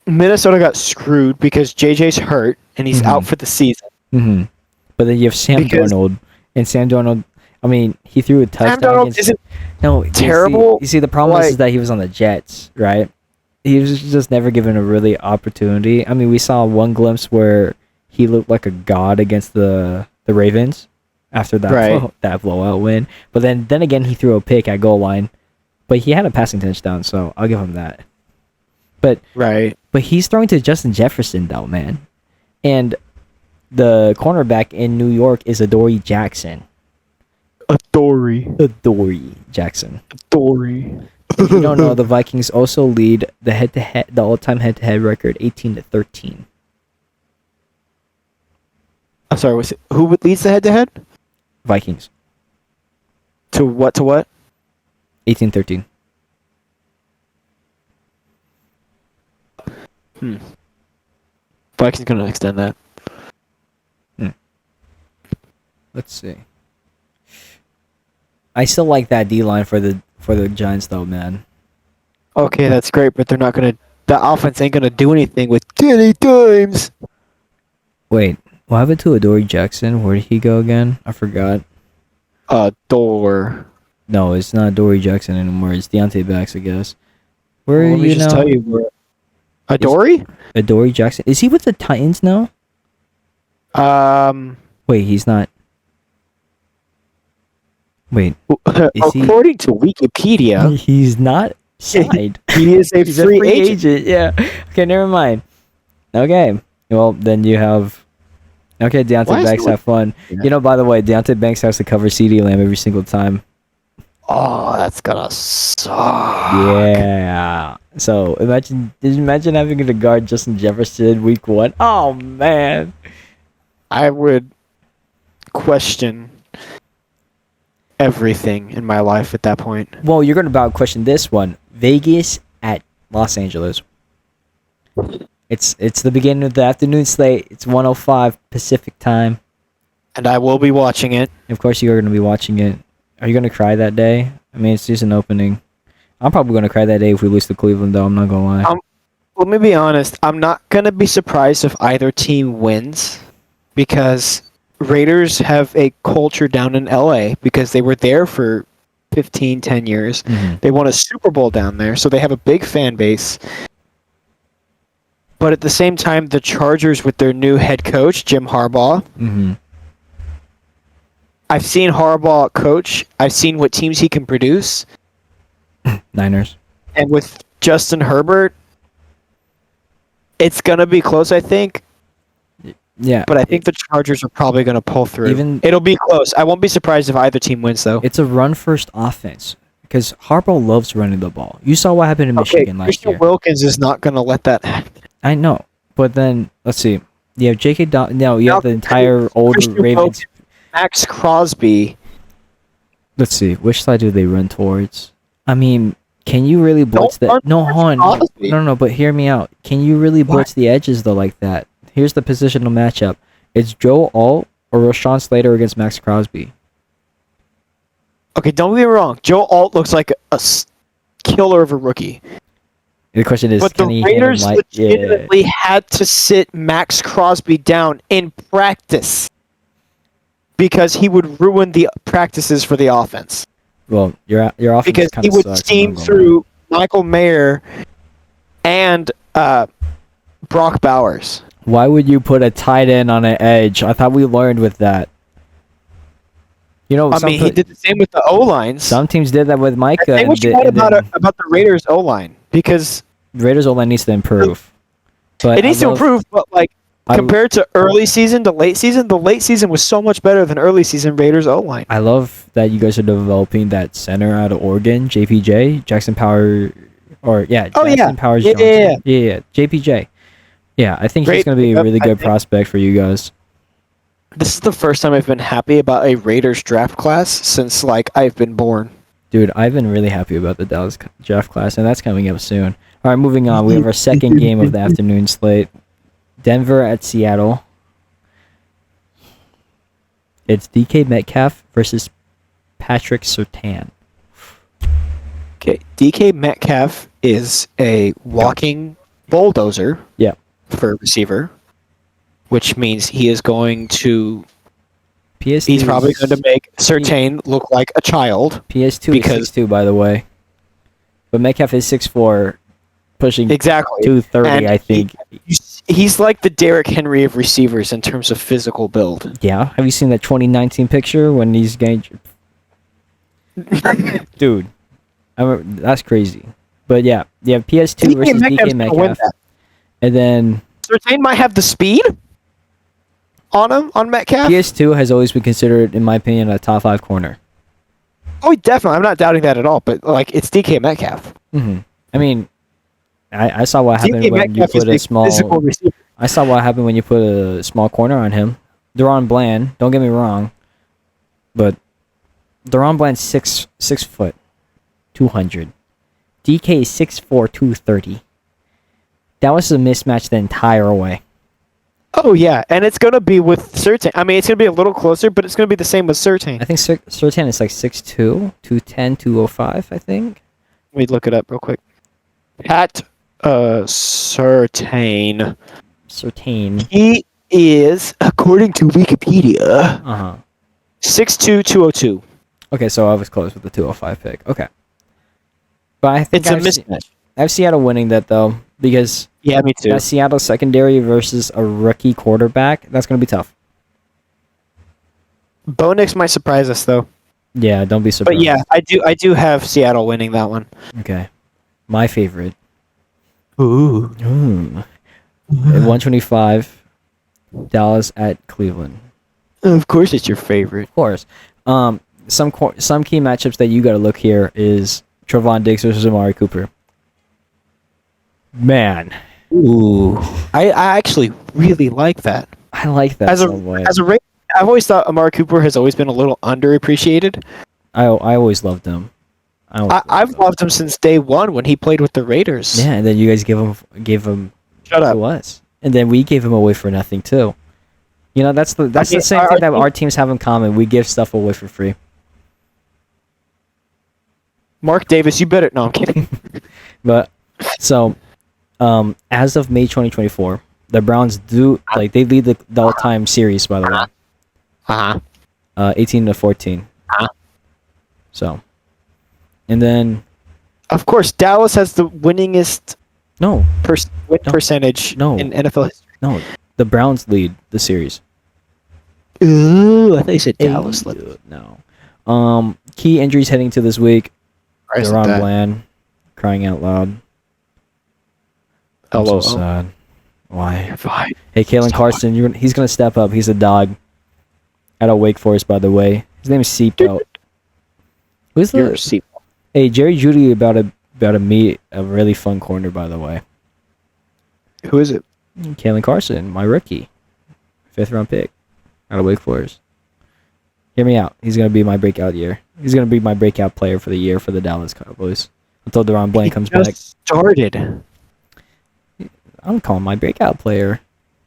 Minnesota got screwed because JJ's hurt and he's out for the season. Mm-hmm. But then you have Sam Darnold, and Sam Darnold. I mean, he threw a touchdown. Terrible. You see, the problem is that he was on the Jets, right? He was just never given a really opportunity. I mean, we saw one glimpse where he looked like a god against the Ravens after that blowout win. But then again, he threw a pick at goal line, but he had a passing touchdown, so I'll give him that. But he's throwing to Justin Jefferson though, man, and the cornerback in New York is Adoree Jackson. Adoree Jackson. If you don't know, the Vikings also lead the all-time head-to-head record 18-13. I'm sorry, who leads the head-to-head? Vikings. To what? 18-13. Vikings going to extend that. Let's see. I still like that D line for the Giants though, man. Okay, that's great, but they're not going to. The offense ain't going to do anything with Danny Dimes. Wait, what happened to Adoree Jackson? Where did he go again? I forgot. Door. No, it's not Adoree Jackson anymore. It's Deontay Banks, I guess. Where are Let me you just now? tell you where. Adoree? Adoree Jackson. Is he with the Titans now? Wait, he's not. Wait, according to Wikipedia, he's not signed. he is a He's free a free agent. agent. Yeah. Okay, never mind. Okay. Well, then you have. Okay, Deontay Banks, have fun. You know, by the way, Deontay Banks has to cover CeeDee Lamb every single time. Oh, that's gonna suck. Yeah. So did you imagine having to guard Justin Jefferson week 1? Oh man. I would question everything in my life at that point. Well, you're gonna about question this one. Vegas at Los Angeles. It's the beginning of the afternoon slate. It's 1:05 Pacific time. And I will be watching it. Of course, you are gonna be watching it. Are you gonna cry that day? I mean, it's just an opening. I'm probably gonna cry that day if we lose to Cleveland, though. I'm not gonna lie. Let me be honest. I'm not gonna be surprised if either team wins, because Raiders have a culture down in LA because they were there for 10 years. Mm-hmm. They won a Super Bowl down there, so they have a big fan base. But at the same time, the Chargers with their new head coach, Jim Harbaugh. Mm-hmm. I've seen Harbaugh coach. I've seen what teams he can produce. Niners. And with Justin Herbert, it's going to be close, I think. Yeah. But I think the Chargers are probably going to pull through. It'll be close. I won't be surprised if either team wins, though. It's a run-first offense because Harbaugh loves running the ball. You saw what happened in Michigan last year. Christian Wilkins is not going to let that happen. I know. But then, let's see. You have J.K. you have the entire old Christian Ravens. Wilkins, Max Crosby. Let's see. Which side do they run towards? I mean, can you really blitz that? No, hold on. No, but hear me out. Can you really blitz the edges, though, like that? Here's the positional matchup. It's Joe Alt or Rashawn Slater against Max Crosby. Okay, don't get me wrong. Joe Alt looks like a killer of a rookie. The question is, but can the he Raiders handle legitimately had to sit Max Crosby down in practice because he would ruin the practices for the offense. Well, your offense because he would steam through Michael Mayer and Brock Bowers. Why would you put a tight end on an edge? I thought we learned with that. You know, he did the same with the O-lines. Some teams did that with Micah. Say what you want about the Raiders O-line, because Raiders O-line needs to improve. But it needs to improve, but compared to early season to late season, the late season was so much better than early season Raiders O-line. I love that you guys are developing that center out of Oregon, JPJ, Jackson Power, Jackson Powers Johnson. Yeah, JPJ. Yeah, I think he's going to be a really good prospect for you guys. This is the first time I've been happy about a Raiders draft class since I've been born. Dude, I've been really happy about the Dallas draft class, and that's coming up soon. All right, moving on. We have our second game of the afternoon slate. Denver at Seattle. It's DK Metcalf versus Patrick Surtain. Okay, DK Metcalf is a walking bulldozer. Yeah. For a receiver, which means he is going to. He's probably going to make Surtain look like a child. PS2 is 6'2", by the way. But Metcalf is 6'4", pushing exactly 230, I think. He's like the Derrick Henry of receivers in terms of physical build. Yeah. Have you seen that 2019 picture when he's getting... Dude. That's crazy. But yeah, you have PS2 versus DK Metcalf. And then... Surtain might have the speed on him, on Metcalf. PS2 has always been considered, in my opinion, a top 5 corner. Oh, definitely. I'm not doubting that at all. But, it's DK Metcalf. Mm-hmm. I mean, I saw what happened when you put a small... I saw what happened when you put a small corner on him. Deron Bland, don't get me wrong. But Deron Bland's 6 foot, 200. DK is 6'4", 230. That was a mismatch the entire way. Oh yeah, and it's gonna be with Surtain. I mean, it's gonna be a little closer, but it's gonna be the same with Surtain. I think Surtain is like 6'2", 210, 205, I think. Let me look it up real quick. Pat Surtain. Surtain. He is, according to Wikipedia, 6'2", 202. Okay, so I was close with the 205 pick. Okay. But I think it's a mismatch. I have Seattle winning that, though, because yeah, me too. That Seattle secondary versus a rookie quarterback, that's going to be tough. Bo Nix might surprise us, though. Yeah, don't be surprised. But yeah, I do have Seattle winning that one. Okay. My favorite. Ooh. At 125, Dallas at Cleveland. Of course it's your favorite. Of course. Some key matchups that you got to look here is Trevon Diggs versus Amari Cooper. Man. Ooh. I actually really like that. I like that as a Raven, I've always thought Amari Cooper has always been a little underappreciated. I always loved him. I've loved him since day one when he played with the Raiders. Yeah, and then you guys gave him Shut up. to us. And then we gave him away for nothing too. You know, that's the same thing that our teams have in common. We give stuff away for free. Mark Davis, you better. No, I'm kidding. But so, as of May 2024, the Browns they lead the all-time series, by the way. 18-14. So, and then, of course, Dallas has the winningest win percentage in NFL history. No, the Browns lead the series. Ooh, I thought you said Dallas led. No. Key injuries heading to this week. Deron Bland, crying out loud. I'm so sad. Why? You're fine. Hey, Kalen Carson, he's gonna step up. He's a dog. Out of Wake Forest, by the way. His name is Seatbelt. Who's the Seatbelt? Hey, Jerry Jeudy about to meet a really fun corner, by the way. Who is it? Kalen Carson, my rookie, 5th round pick, out of Wake Forest. Hear me out. He's gonna be my breakout year. He's gonna be my breakout player for the year for the Dallas Cowboys until Deron Bland comes back. Started. I'm calling my breakout player.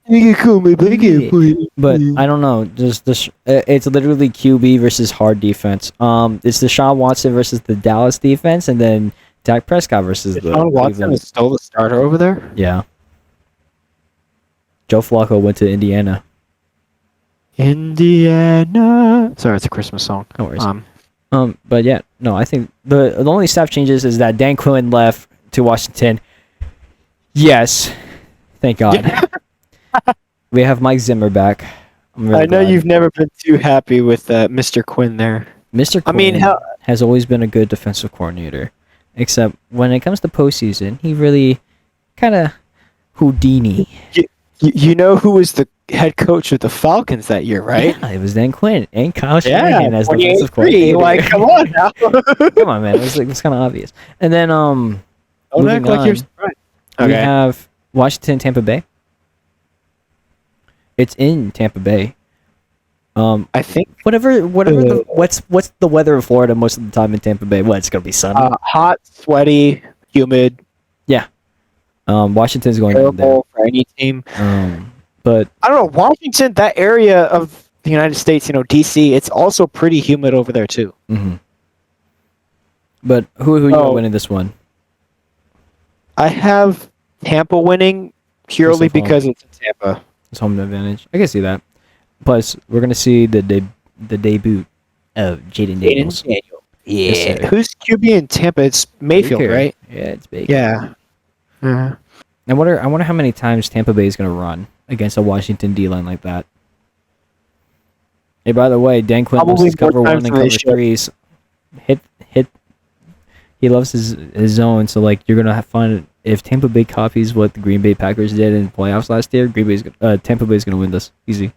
You can call me breakout player. But I don't know. Just it's literally QB versus hard defense. It's Deshaun Watson versus the Dallas defense, and then Dak Prescott versus Deshaun Watson is still the starter over there. Yeah. Joe Flacco went to Indiana. Indiana. Sorry, it's a Christmas song. No worries. But yeah, no, I think the only staff changes is that Dan Quinn left to Washington. Yes, thank God. We have Mike Zimmer back. I know you've never been too happy with Mr. Quinn there. Mr. Quinn has always been a good defensive coordinator, except when it comes to postseason, he really kind of Houdini. You know who was the head coach of the Falcons that year, right? Yeah, it was Dan Quinn and Kyle Shanahan as defensive coordinator. Like, come on now. Come on, man. It was kind of obvious. And then don't act like you're surprised. We have Washington, Tampa Bay. It's in Tampa Bay. I think whatever. What's the weather in Florida most of the time in Tampa Bay? What, it's gonna be sunny, hot, sweaty, humid. Yeah. Washington's going terrible for any team. But I don't know, Washington, that area of the United States, DC, it's also pretty humid over there too. Mm-hmm. But who you winning this one? I have Tampa winning purely because it's in Tampa. It's home advantage. I can see that. Plus, we're gonna see the debut of Jaden Daniels. Yeah. Yes, who's QB in Tampa? It's Mayfield, Baker. right? Yeah, it's Baker. Yeah. Uh-huh. I wonder how many times Tampa Bay is gonna run against a Washington D line like that. Hey, by the way, Dan Quinn loves his cover 1 and cover 3s. Hit. He loves his zone, so you're gonna have fun. If Tampa Bay copies what the Green Bay Packers did in the playoffs last year, Tampa Bay's gonna win this easy.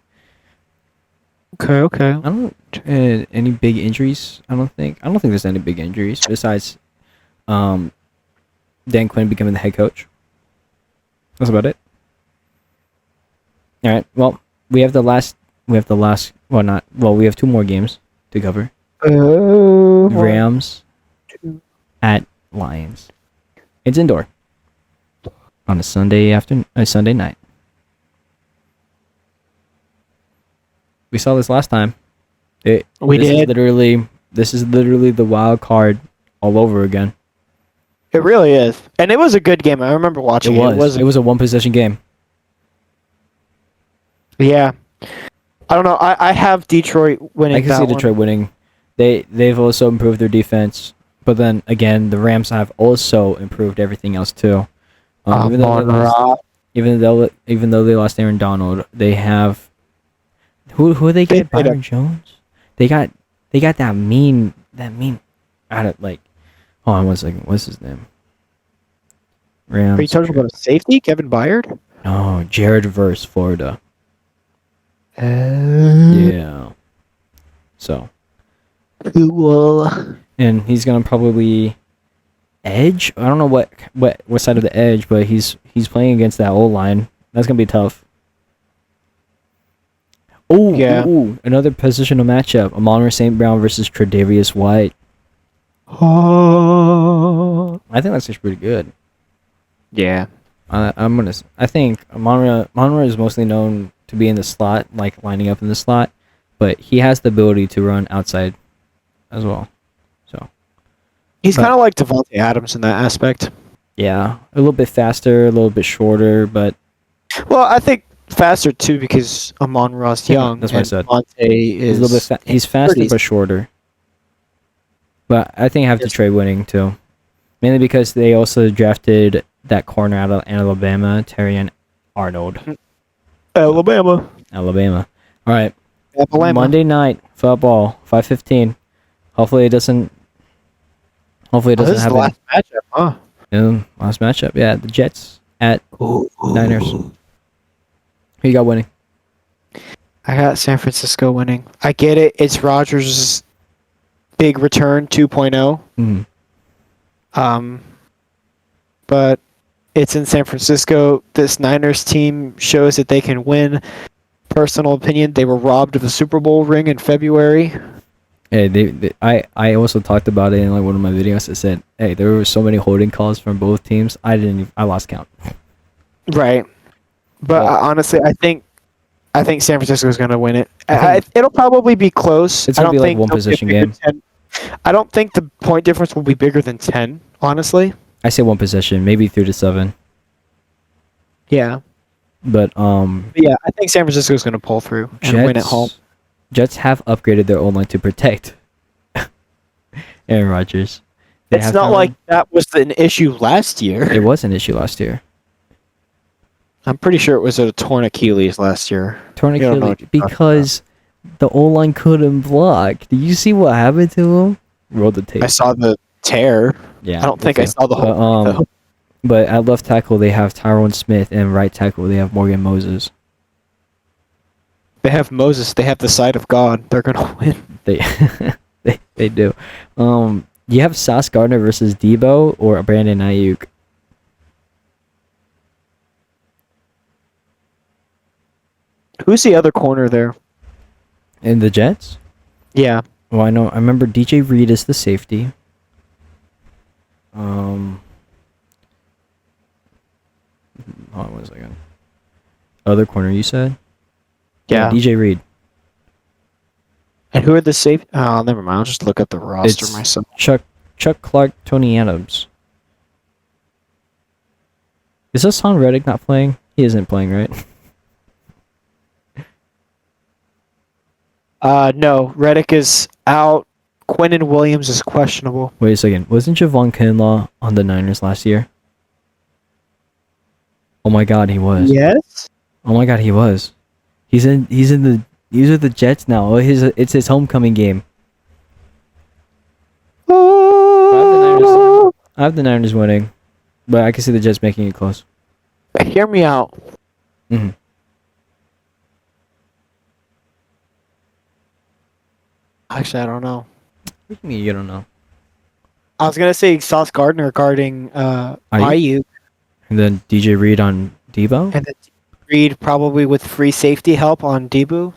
Okay. I don't any big injuries. I don't think there's any big injuries besides Dan Quinn becoming the head coach. That's about it. All right. Well, we have the last. Well, we have 2 more games to cover. Rams at Lions. It's indoor. on a Sunday night. We saw this last time. This is literally the wild card all over again. It really is, and it was a good game. I remember watching it. It was a one possession game. Yeah, I don't know. I have Detroit winning. I can see Detroit winning. They've also improved their defense, but then again, the Rams have also improved everything else too. Even though they lost Aaron Donald, they have who they get? Byron Jones. They got that mean out of like. Hold on 1 second. What's his name? Rams. Are you talking about a safety, Kevin Byard? No, Jared versus Florida. Yeah. So. Cool. And he's gonna probably edge. I don't know what side of the edge, but he's playing against that old line. That's gonna be tough. Oh, yeah. Another positional matchup: Amon-Ra St. Brown versus Tre'Davious White. Oh, I think that's just pretty good. Yeah. I think Amon-Ra is mostly known to be in the slot, like lining up in the slot, but he has the ability to run outside as well. So he's kind of like Devontae Adams in that aspect. Yeah, a little bit faster, a little bit shorter, but I think faster too because Amon-Ra's young. That's what I said. Devontae is he's a little bit he's faster but shorter. But I think I have Detroit winning too, mainly because they also drafted that corner out of Alabama, Terrion Arnold. Alabama. All right. Alabama. Monday night football, 5:15. Hopefully it doesn't happen. This is the last matchup, huh? Last matchup. Yeah, the Jets at Niners. Who you got winning? I got San Francisco winning. I get it. It's Rodgers' big return 2.0. But it's in San Francisco. This Niners team shows that they can win. Personal opinion, they were robbed of a Super Bowl ring in February. Hey, I also talked about it in like one of my videos. I said, hey, there were so many holding calls from both teams. I lost count. Right, but honestly, I think San Francisco is going to win it. It'll probably be close. It's going to be like one possession game. I don't think the point difference will be bigger than 10. Honestly, I say one possession, maybe 3-7. Yeah. But yeah, I think San Francisco is going to pull through and win at home. Jets have upgraded their O-line to protect Aaron Rodgers. It's not like that was an issue last year. It was an issue last year. I'm pretty sure it was a torn Achilles last year. Torn Achilles because the O-line couldn't block. Did you see what happened to him? Roll the tape. I saw the tear. Yeah. I don't think I saw the whole thing, though. But at left tackle, they have Tyrone Smith, and right tackle, they have Morgan Moses. They have Moses. They have the side of God. They're going to win. They do. You have Sauce Gardner versus Debo or Brandon Ayuk? Who's the other corner there? In the Jets? Yeah. Well, I know. I remember DJ Reed is the safety. Hold on 1 second. Other corner, you said? Yeah. DJ Reed. And who are the safe? Oh, never mind. I'll just look at the roster myself. Chuck Clark, Tony Adams. Is Hassan Reddick not playing? He isn't playing, right? No. Reddick is out. Quinnen Williams is questionable. Wait a second. Wasn't Javon Kinlaw on the Niners last year? Oh my God, he was. Yes. Oh my God, he was. These are the Jets now. It's his homecoming game. I have the Niners winning, but I can see the Jets making it close. Hear me out. Mm-hmm. Actually, I don't know. What do you mean you don't know? I was gonna say Sauce Gardner guarding Ayuk. And then DJ Reed on Debo? And then Reed probably with free safety help on Debo.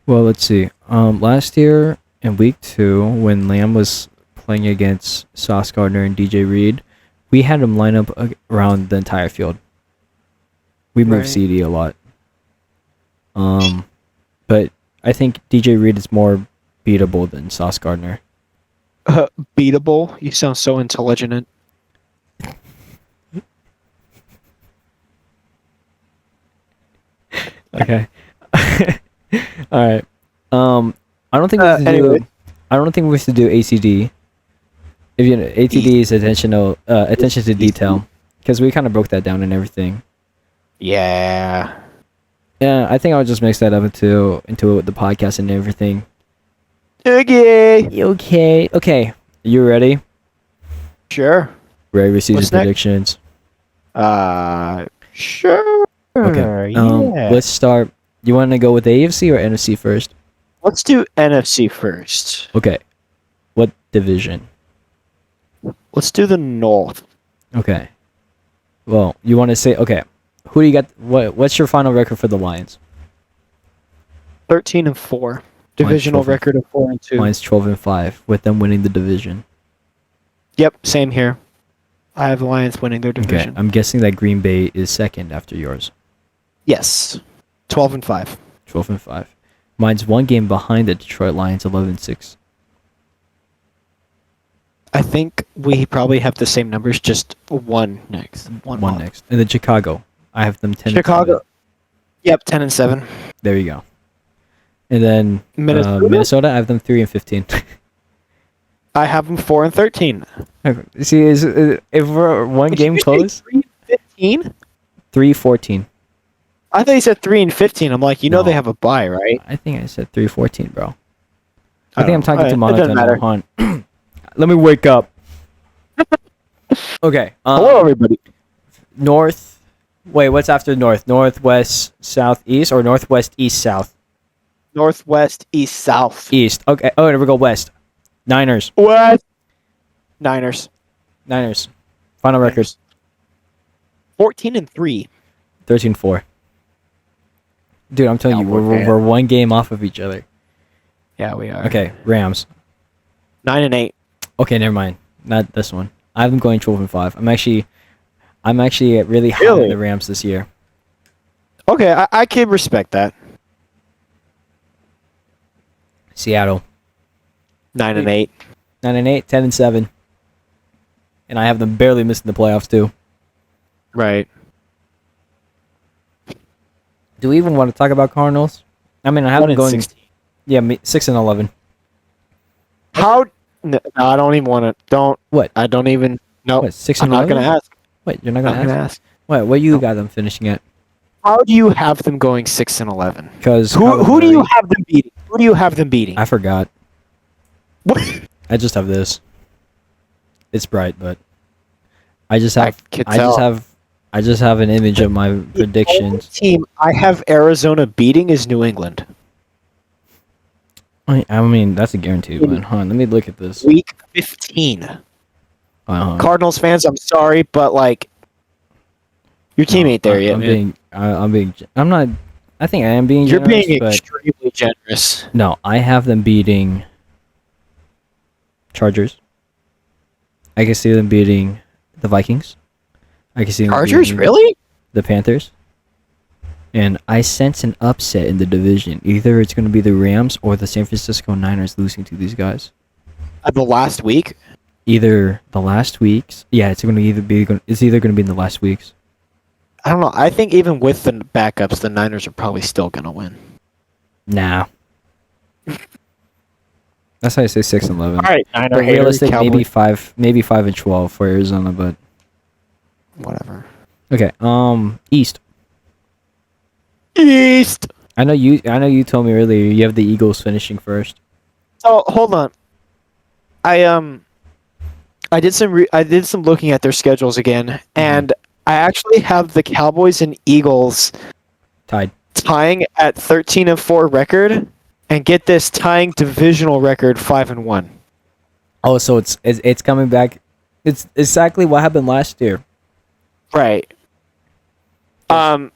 Well, let's see. Last year in week 2, when Lamb was playing against Sauce Gardner and DJ Reed, we had him line up around the entire field. We moved CD a lot. But I think DJ Reed is more beatable than Sauce Gardner. Beatable? You sound so intelligent. Okay. All right. I don't think we have to do. I don't think we have to do ACD. If you know, ATD is attention to detail, because we kind of broke that down and everything. Yeah. Yeah, I think I'll just mix that up into the podcast and everything. Okay. Okay. You ready? Sure. Ready to see the predictions? Sure. Okay. Yeah. Let's start. You want to go with AFC or NFC first? Let's do NFC first. Okay. What division? Let's do the North. Okay. Well, you want to say okay. Who do you got? What's your final record for the Lions? 13-4. Divisional record of 4-2. Mine's 12-5, with them winning the division. Yep, same here. I have the Lions winning their division. Okay, I'm guessing that Green Bay is second after yours. Yes. 12-5. 12-5. Mine's one game behind the Detroit Lions, 11-6. I think we probably have the same numbers, just one next. One next. And then Chicago. I have them 10-7. Chicago. Yep, 10-7. There you go. And then Minnesota, I have them 3-15. I have them 4-13. See, if we're one game close, 3-15. 3-14. I thought you said 3-15. I'm like, no. They have a bye, right? I think I said 3-14, bro. I think I'm talking to Monotone. Hunt. Let me wake up. Okay. Hello, everybody. North. Wait, what's after North? Northwest, Southeast, or Northwest, East, South? Northwest, East, South. East. Okay. Oh, there we go. West. Niners. What? Niners. Final record. 14-3. 13-4. Dude, I'm telling you, we're one game off of each other. Yeah, we are. Okay, Rams. 9-8. Okay, never mind. Not this one. I have them going 12-5. I'm actually really high on the Rams this year. Okay, I can respect that. Seattle. 9-8. 9-8, 10-7. And I have them barely missing the playoffs too. Right. Do we even want to talk about Cardinals? I mean, I have them going 16. Yeah, 6-11. How? No, I don't even want to. Don't. What? I don't even. No. What, 6-11? I'm not going to ask. Wait, you're not going to ask? What you got them finishing at? How do you have them going 6-11? Because who do you have them beating? Who do you have them beating? I forgot. What? I just have this. It's bright, but I just have I just have an image of my predictions. The only team I have Arizona beating is New England. I mean, that's a guarantee win. Hold on, let me look at this. Week 15. Cardinals fans, I'm sorry, but like your team ain't there yet. I'm not. I think I am being You're generous. being extremely generous. No, I have them beating Chargers. I can see them beating the Vikings. I can see them Chargers, really? The Panthers. And I sense an upset in the division. Either it's going to be the Rams or the San Francisco Niners losing to these guys. The last week? Either the last weeks. Yeah, it's going to either be going to be in the last weeks. I don't know. I think even with the backups, the Niners are probably still going to win. Nah. That's how I say 6-11. All right, Niner but realistic, maybe 5-12 for Arizona, but whatever. Okay. East. East. I know you told me earlier you have the Eagles finishing first. Oh, hold on. I did some looking at their schedules again, and I actually have the Cowboys and Eagles tying at 13-4 record, and get this, tying divisional record 5-1. Oh, so it's coming back. It's exactly what happened last year. Right. Let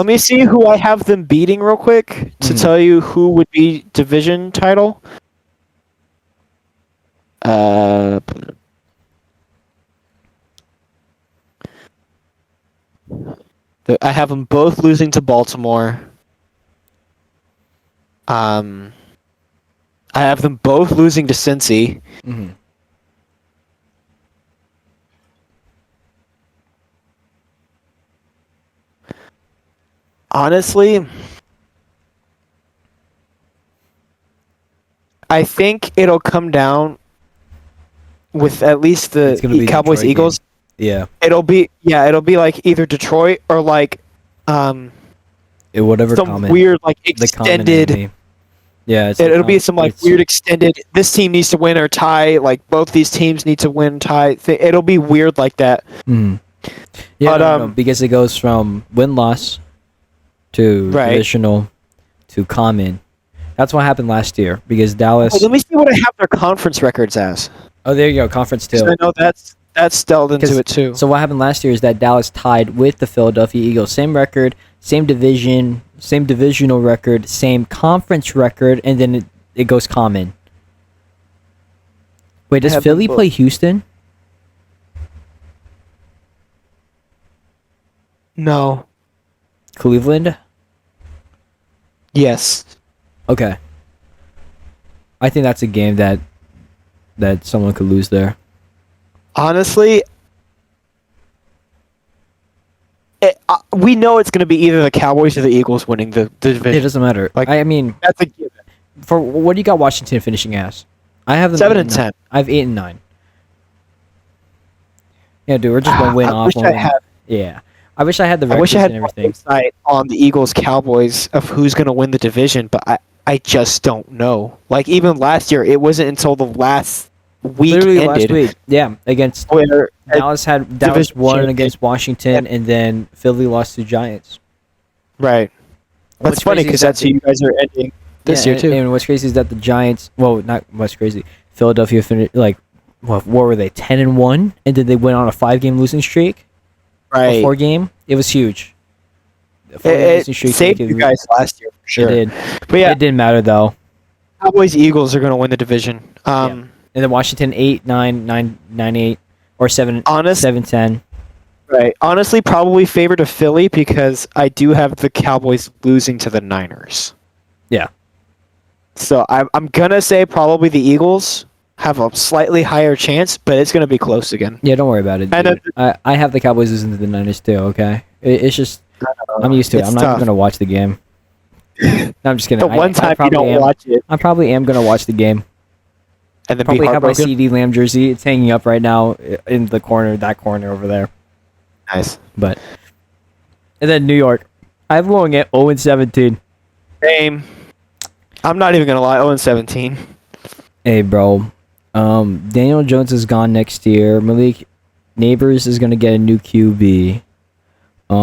me see who I have them beating real quick to tell you who would be division title. I have them both losing to Baltimore. I have them both losing to Cincy. Mm-hmm. Honestly, I think it'll come down with at least It's gonna the be the Cowboys Detroit Eagles. game. Yeah. It'll be like either Detroit or like Whatever some comment. weird like The common extended. enemy. Yeah, It'll be some like weird extended. This team needs to win or tie. Like both these teams need to win, tie. It'll be weird like that. Mm. Yeah, But, no, because it goes from win-loss to Right. divisional to common. That's what happened last year because Dallas. Let me see what I have their conference records as. Oh, there you go, conference 'Cause too. I know that's delved into it too. So what happened last year is that Dallas tied with the Philadelphia Eagles, same record, same division, same divisional record, same conference record, and then it goes common. Wait, does Have Philly them play Houston? No. Cleveland? Yes. Okay. I think that's a game that someone could lose there. Honestly, we know it's going to be either the Cowboys or the Eagles winning the division. It doesn't matter. Like, I mean, that's a given. for what do you got Washington finishing as? I have them 7 8 and 10. I have 8 and 9. Yeah, dude, we're just one win I off. wish One I win. had. Yeah, I wish I had the I records wish I had and more everything. insight on the Eagles Cowboys of who's going to win the division, but I just don't know. Like even last year, it wasn't until the last week Literally ended last week. Yeah, against where Dallas won champion. against Washington, and then Philly lost to Giants. Right. That's What's funny crazy because is that that's who you guys are ending this year too. And what's crazy is that the Giants. Well, not what's crazy. Philadelphia finished like what were they 10-1, and then they went on a 5-game losing streak. Right. 4-game. It was huge. It saved you guys last year for sure. It did. But yeah, It didn't matter though. Cowboys Eagles are going to win the division. And then Washington 8-9, 9-8, or 7-10. Right. Honestly, probably favor to Philly because I do have the Cowboys losing to the Niners. Yeah. So I'm gonna say probably the Eagles have a slightly higher chance, but it's gonna be close again. Yeah, don't worry about it. And Dude. I have the Cowboys losing to the Niners too. Okay, it's just I'm used to it. It's I'm not tough. even gonna watch the game. No, I'm just kidding. The one time you probably don't watch it, I probably am gonna watch the game. and then Probably be have my heartbroken. CD Lamb jersey. It's hanging up right now in the corner, that corner over there. Nice. But and then New York, I'm going at 0-17. Same. I'm not even gonna lie. 0-17. Hey, bro. Daniel Jones is gone next year. Malik Neighbors is gonna get a new QB. I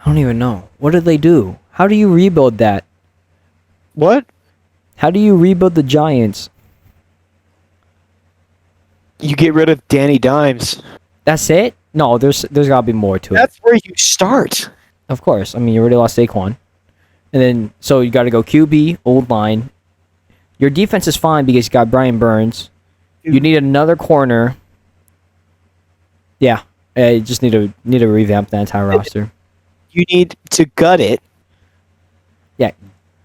don't even know. What did they do? How do you rebuild that? What? How do you rebuild the Giants? You get rid of Danny Dimes. That's it? No, there's gotta be more to it. That's where you start. Of course. I mean, you already lost Saquon. And then, so you got to go QB, old line. Your defense is fine because you got Brian Burns. You need another corner. Yeah. You just need to revamp the entire roster. You need to gut it. Yeah.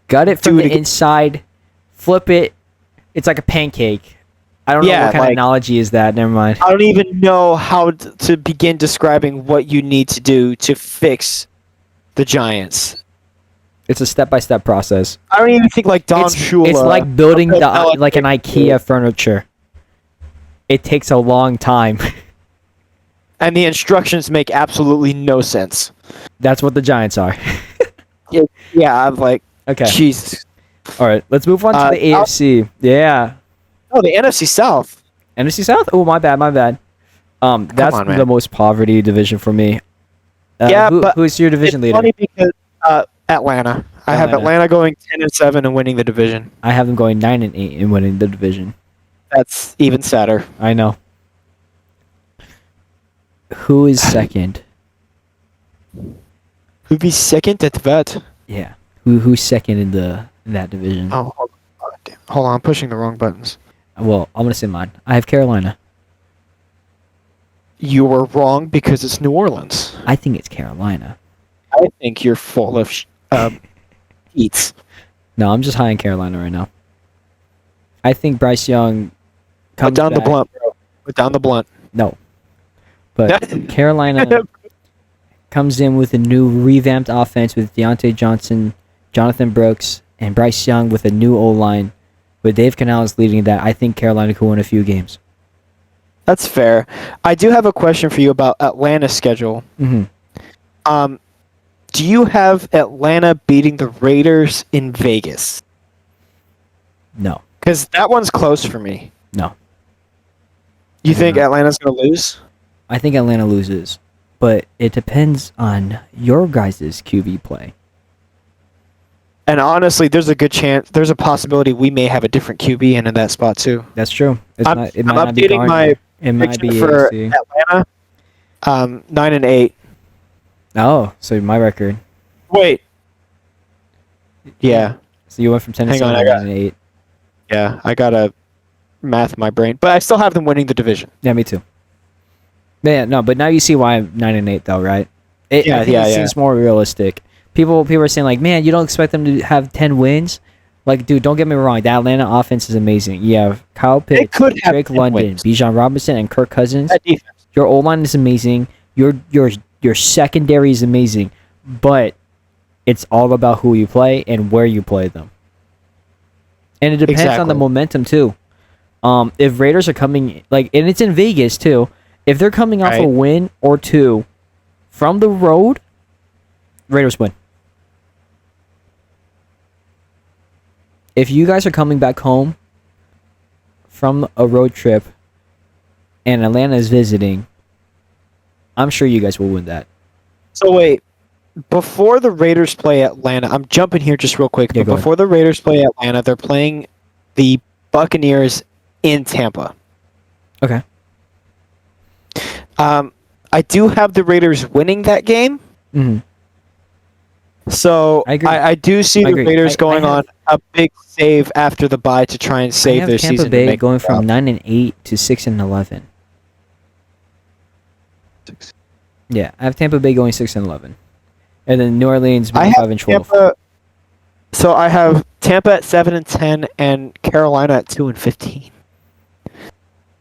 Gut it from Do it the again. inside. Flip it. It's like a pancake. I don't know Yeah, what kind of like- analogy is that. Never mind. I don't even know how to begin describing what you need to do to fix the Giants. It's a step-by-step process. I don't even think like Don Shula. It's like building or Bill like an Belichick IKEA furniture. It takes a long time. and the instructions make absolutely no sense. That's what the Giants are. Yeah, I'm like, Okay. Jesus. All right. Let's move on to the AFC. Yeah. Oh, the NFC South. NFC South? Oh, my bad. That's on, man. the most poverty division for me. Yeah, but who's your division It's leader? funny because Atlanta. I have Atlanta. Atlanta going 10-7 and winning the division. I have them going 9-8 and winning the division. That's even sadder. I know. Who is second? Who'd be second at that? Yeah. Who's second in that division? Oh, hold on, I'm pushing the wrong buttons. Well, I'm gonna say mine. I have Carolina. you were wrong because it's New Orleans. I think it's Carolina. I think you're full of eats. No, I'm just high in Carolina right now. I think Bryce Young comes Put down back. the blunt, bro. Put down the blunt. No. But Carolina comes in with a new revamped offense with Deontay Johnson, Jonathan Brooks, and Bryce Young with a new O-line with Dave Canales leading that. I think Carolina could win a few games. That's fair. I do have a question for you about Atlanta's schedule. Mm-hmm. Do you have Atlanta beating the Raiders in Vegas? No. Because that one's close for me. No. You think Atlanta's going to lose? I think Atlanta loses, but it depends on your guys' QB play. And honestly, there's a possibility we may have a different QB in that spot too. That's true. I'm updating my prediction for Atlanta. 9-8. Oh, so my record. Wait. Yeah. So you went from 10 to 7 to 8. Yeah, I gotta math in my brain, but I still have them winning the division. Yeah, me too. Yeah, no, but now you see why I'm 9-8 though, right? I think it seems more realistic. People are saying like, man, you don't expect them to have 10 wins. Like, dude, don't get me wrong. The Atlanta offense is amazing. You have Kyle Pitts, Drake London, Bijan Robinson, and Kirk Cousins. Your O-line is amazing. Your secondary is amazing, but it's all about who you play and where you play them. And it depends on the momentum too. If Raiders are coming and it's in Vegas too. If they're coming off a win or two from the road, Raiders win. If you guys are coming back home from a road trip and Atlanta is visiting, I'm sure you guys will win that. So wait, before the Raiders play Atlanta, I'm jumping here just real quick. Yeah, but before the Raiders play Atlanta, they're playing the Buccaneers in Tampa. Okay. I do have the Raiders winning that game. Mm-hmm. So I do see the Raiders going on a big save after the bye to try and save their Tampa season. Bay going from 9-8 to 6-11. Yeah, I have Tampa Bay going 6-11, and then New Orleans 5-12. So I have Tampa at 7-10 and Carolina at 2-15.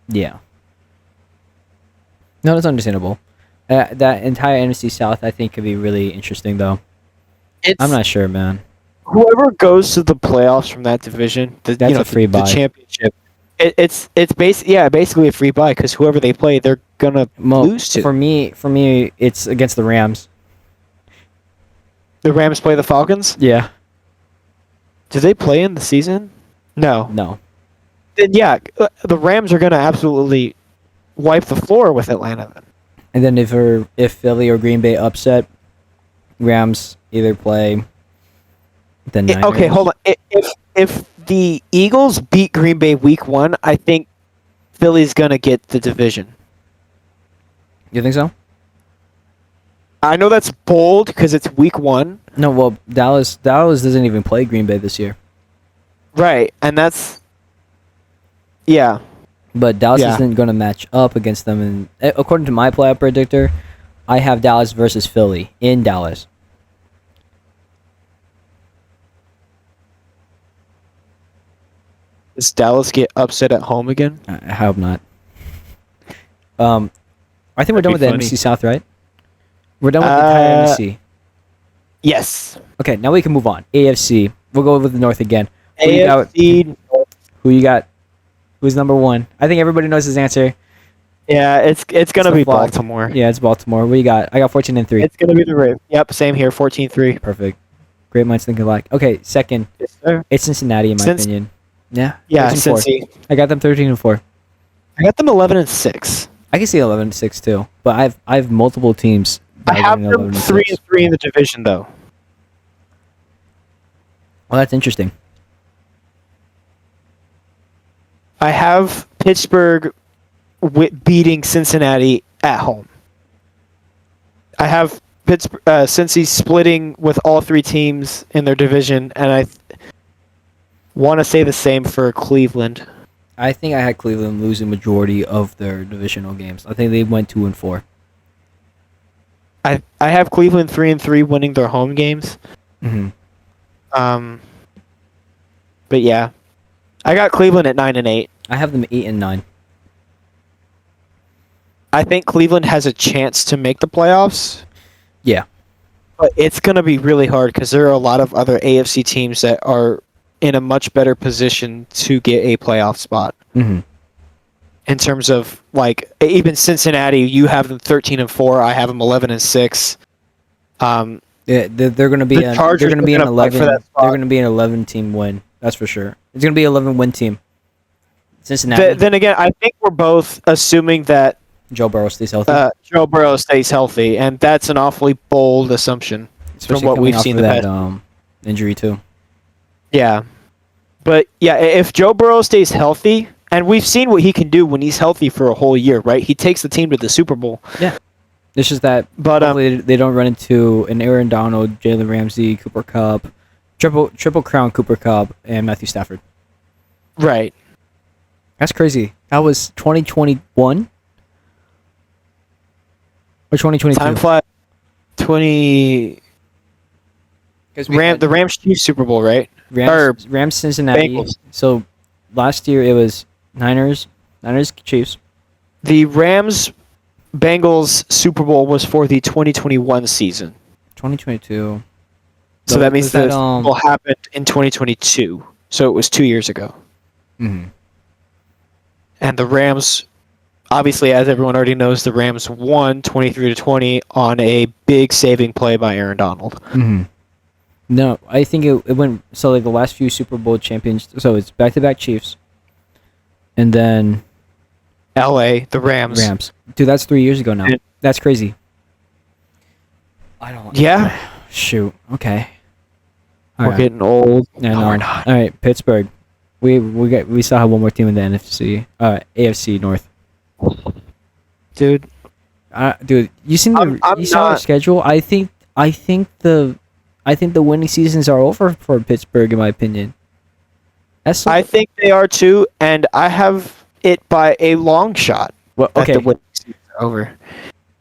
Yeah. No, that's understandable. That entire NFC South, I think, could be really interesting, though. I'm not sure, man. Whoever goes to the playoffs from that division, that's a free bye. The championship. It's basically a free bye because whoever they play, they're gonna lose to. For me, it's against the Rams. The Rams play the Falcons? Yeah. Do they play in the season? No. No. Then yeah, the Rams are gonna absolutely wipe the floor with Atlanta. Then. And then if Philly or Green Bay upset, Rams either play the Niners. Okay, hold on. If the Eagles beat Green Bay week 1, I think Philly's gonna get the division. You think so? I know that's bold because it's week 1. No, well, Dallas doesn't even play Green Bay this year. Right, and that's yeah. But Dallas isn't going to match up against them. And according to my playoff predictor, I have Dallas versus Philly in Dallas. Does Dallas get upset at home again? I hope not. I think we're done with the NFC South, right? We're done with the entire NFC. Yes. Okay, now we can move on. AFC. We'll go with the North again. AFC. Who you got? Who's number 1? I think everybody knows his answer. Yeah, it's gonna be Baltimore. Yeah, it's Baltimore. What you got? I got 14-3. It's gonna be the Ravens. Yep, same here. 14-3. Perfect. Great minds think alike. Okay, second. Yes, sir. It's Cincinnati in my opinion. Yeah. Yeah, Cincy. I got them 13-4. I got them 11-6. I can see 11-6 too, but I have multiple teams. I have them 3-3 in the division though. Well, that's interesting. I have Pittsburgh beating Cincinnati at home. I have Cincy splitting with all 3 teams in their division, and I want to say the same for Cleveland. I think I had Cleveland losing majority of their divisional games. I think they went 2-4. I have Cleveland 3-3 winning their home games. Mm-hmm. But yeah, I got Cleveland at 9-8. I have them 8-9. I think Cleveland has a chance to make the playoffs. Yeah. But it's going to be really hard because there are a lot of other AFC teams that are in a much better position to get a playoff spot. Mm-hmm. In terms of, like, even Cincinnati, you have them 13-4. I have them 11-6. Yeah, they're going to be an 11. They're going to be an 11-team win. That's for sure. It's going to be an 11-win team. Cincinnati. Then again, I think we're both assuming that Joe Burrow stays healthy. Joe Burrow stays healthy, and that's an awfully bold assumption. Especially from what we've seen in the past. Injury too. Yeah. But yeah, if Joe Burrow stays healthy, and we've seen what he can do when he's healthy for a whole year, right? He takes the team to the Super Bowl. Yeah. It's just that hopefully they don't run into an Aaron Donald, Jalen Ramsey, Cooper Kupp, triple crown Cooper Kupp, and Matthew Stafford. Right. That's crazy. That was 2021 or 2022. Time flies. The Rams Chiefs Super Bowl, right? Rams Cincinnati. Bengals. So last year it was Niners Chiefs. The Rams Bengals Super Bowl was for the 2021 season. 2022. So that means that Super Bowl happened in 2022. So it was 2 years ago. Mm-hmm. And the Rams, obviously, as everyone already knows, the Rams won 23-20 on a big saving play by Aaron Donald. Mm-hmm. No, I think it went so like the last few Super Bowl champions. So it's back-to-back Chiefs, and then L.A. the Rams. Dude, that's 3 years ago now. That's crazy. I don't. Yeah. Shoot. Okay. We're getting old. Yeah, no, we're not. All right, Pittsburgh. We still have one more team in the NFC. AFC North. Dude. Dude, you seen our schedule? I think the winning seasons are over for Pittsburgh, in my opinion. I think they are too, and I have it by a long shot. Well, okay. That the winning seasons are over.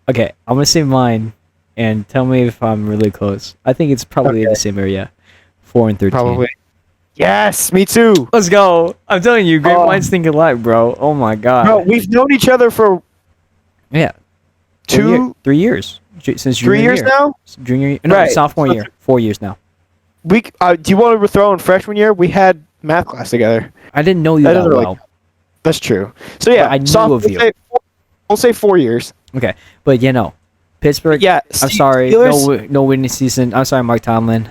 Okay, I'm gonna say mine, and tell me if I'm really close. I think it's probably in the same area, 4-13. Probably. Yes, me too. Let's go. I'm telling you, great minds think alike, bro. Oh my god. Bro, we've known each other for 3 years since junior 3 years year. now. Junior year, no, sophomore year. 4 years now. Do you want to throw in freshman year? We had math class together. I didn't know you that well. That's true. So yeah, I knew of you. We'll say 4 years. Okay, but Pittsburgh. Yeah, I'm sorry. No winning season. I'm sorry, Mike Tomlin.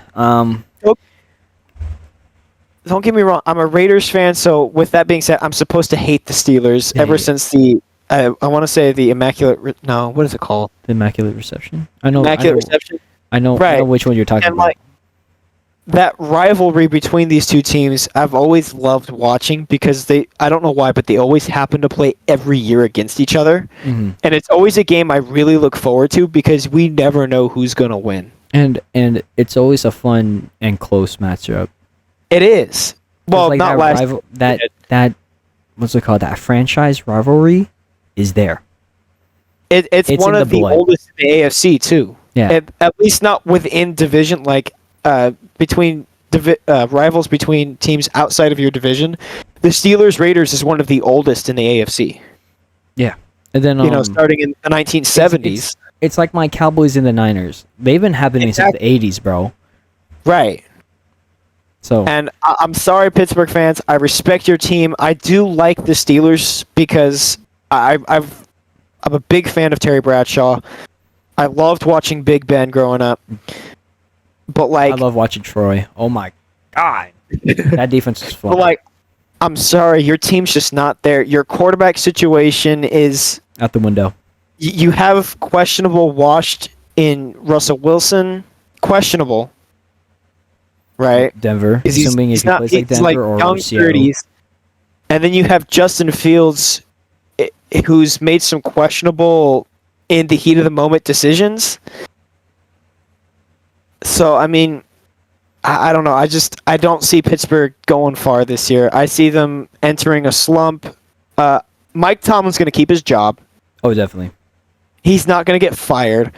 Don't get me wrong. I'm a Raiders fan, so with that being said, I'm supposed to hate the Steelers ever since the. I want to say the immaculate. No, what is it called? The Immaculate Reception. I know. Reception. I know which one you're talking about. Like, that rivalry between these two teams, I've always loved watching because I don't know why, but they always happen to play every year against each other. Mm-hmm. And it's always a game I really look forward to because we never know who's going to win. And it's always a fun and close matchup. It is. Well, like not last that what's it called? That franchise rivalry is there. It's one of the oldest in the AFC too. Yeah. At least not within division, like between rivals between teams outside of your division. The Steelers Raiders is one of the oldest in the AFC. Yeah. And then starting in the 1970s. It's like my Cowboys and the Niners. They've been happening since the 80s, bro. Right. So. And I'm sorry, Pittsburgh fans. I respect your team. I do like the Steelers because I'm a big fan of Terry Bradshaw. I loved watching Big Ben growing up. But I love watching Troy. Oh my god. That defense is fun. But I'm sorry, your team's just not there. Your quarterback situation is out the window. You have questionable washed in Russell Wilson. Questionable. Right? Denver. Assuming if he plays like Denver or young Seattle. 30s. And then you have Justin Fields, who's made some questionable in the heat of the moment decisions. So, I mean, I don't know. I don't see Pittsburgh going far this year. I see them entering a slump. Mike Tomlin's going to keep his job. Oh, definitely. He's not going to get fired.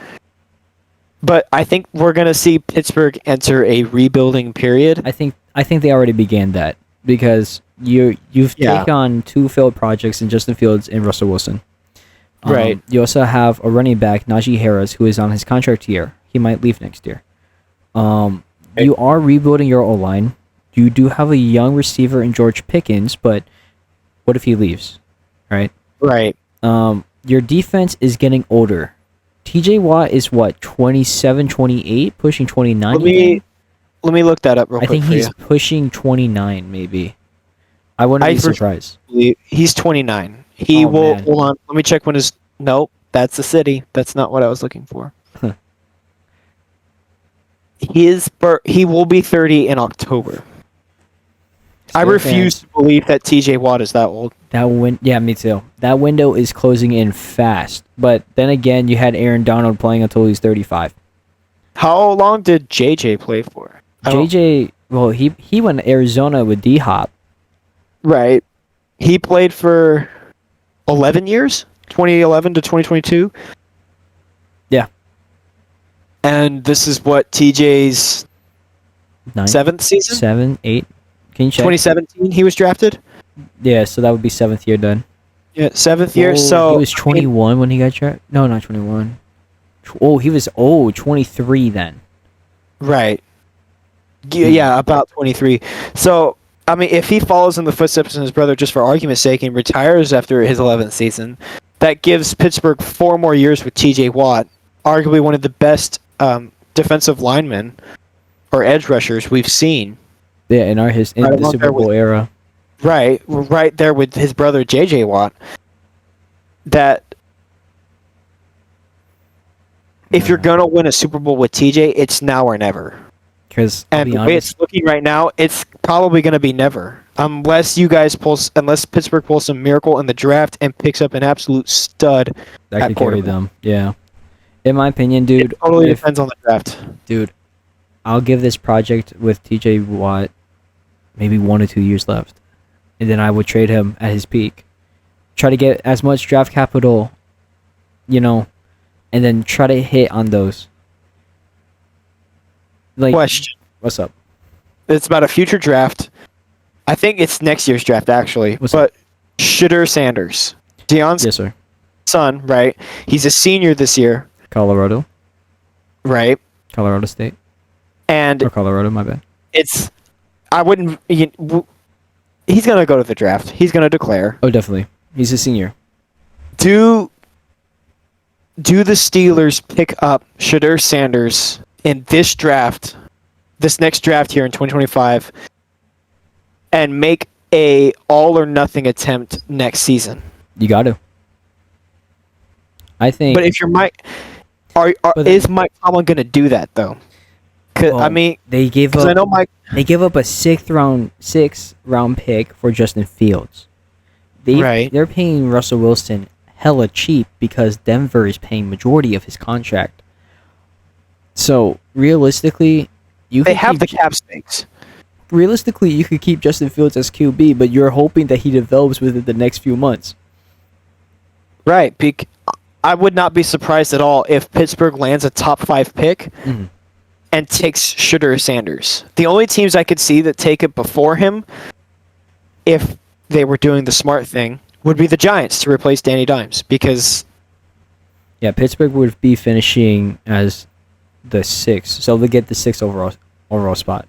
But I think we're going to see Pittsburgh enter a rebuilding period. I think they already began that because you've taken on 2 failed projects in Justin Fields and Russell Wilson. Right. You also have a running back, Najee Harris, who is on his contract year. He might leave next year. You are rebuilding your O-line. You do have a young receiver in George Pickens, but what if he leaves? Right? Right. Your defense is getting older. TJ Watt is what, 27, 28, pushing 29? Let me look that up real quick. I think he's pushing 29, maybe. I wouldn't be surprised. He's 29. He will. Man. Hold on. Let me check when his. Nope, that's the city. That's not what I was looking for. He will be 30 in October. I refuse to believe that TJ Watt is that old. Yeah, me too. That window is closing in fast. But then again, you had Aaron Donald playing until he's 35. How long did JJ play for? JJ, well, he went to Arizona with D-Hop. Right. He played for 11 years, 2011 to 2022. Yeah. And this is what TJ's 7th season? 7, 8. Can you check? 2017 he was drafted? Yeah, so that would be 7th year then. Yeah, 7th year. So he was 21 when he got drafted? No, not 21. Oh, he was 23 then. Right. Yeah, about 23. So, I mean, if he follows in the footsteps of his brother just for argument's sake and retires after his 11th season, that gives Pittsburgh 4 more years with TJ Watt, arguably one of the best defensive linemen or edge rushers we've seen. Yeah, in the Super Bowl era. Right there with his brother JJ Watt. That if you're gonna win a Super Bowl with TJ, it's now or never. And the way it's looking right now, it's probably gonna be never, unless Pittsburgh pulls some miracle in the draft and picks up an absolute stud that could carry them. Yeah, in my opinion, dude, it totally depends on the draft, dude. I'll give this project with TJ Watt maybe 1 or 2 years left, and then I would trade him at his peak. Try to get as much draft capital, and then try to hit on those. Question. What's up? It's about a future draft. I think it's next year's draft, actually. But Shedeur Sanders, Deion's son, right? He's a senior this year. Colorado. Right. Colorado State. Or Colorado, my bad. He's going to go to the draft. He's going to declare. Oh, definitely. He's a senior. Do the Steelers pick up Shedeur Sanders in this next draft here in 2025, and make a all or nothing attempt next season? You got to. I think. But if you're Mike, is Mike Tomlin going to do that though? They gave up. I know they gave up a sixth round pick for Justin Fields. They're paying Russell Wilson hella cheap because Denver is paying majority of his contract. So realistically, they have the cap space. Realistically, you could keep Justin Fields as QB, but you're hoping that he develops within the next few months. Right. I would not be surprised at all if Pittsburgh lands a top 5 pick and takes Shedeur Sanders. The only teams I could see that take it before him, if they were doing the smart thing, would be the Giants to replace Danny Dimes, because Pittsburgh would be finishing as the 6th, so they get the 6th overall spot.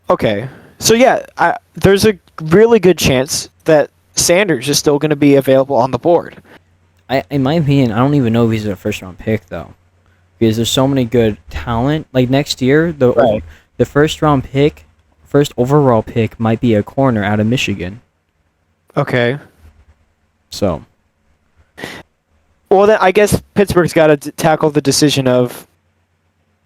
Okay, so there's a really good chance that Sanders is still going to be available on the board. In my opinion, I don't even know if he's a first-round pick though, because there's so many good talent. Like next year, the first overall pick might be a corner out of Michigan. Okay. So. Well, then I guess Pittsburgh's got to tackle the decision of,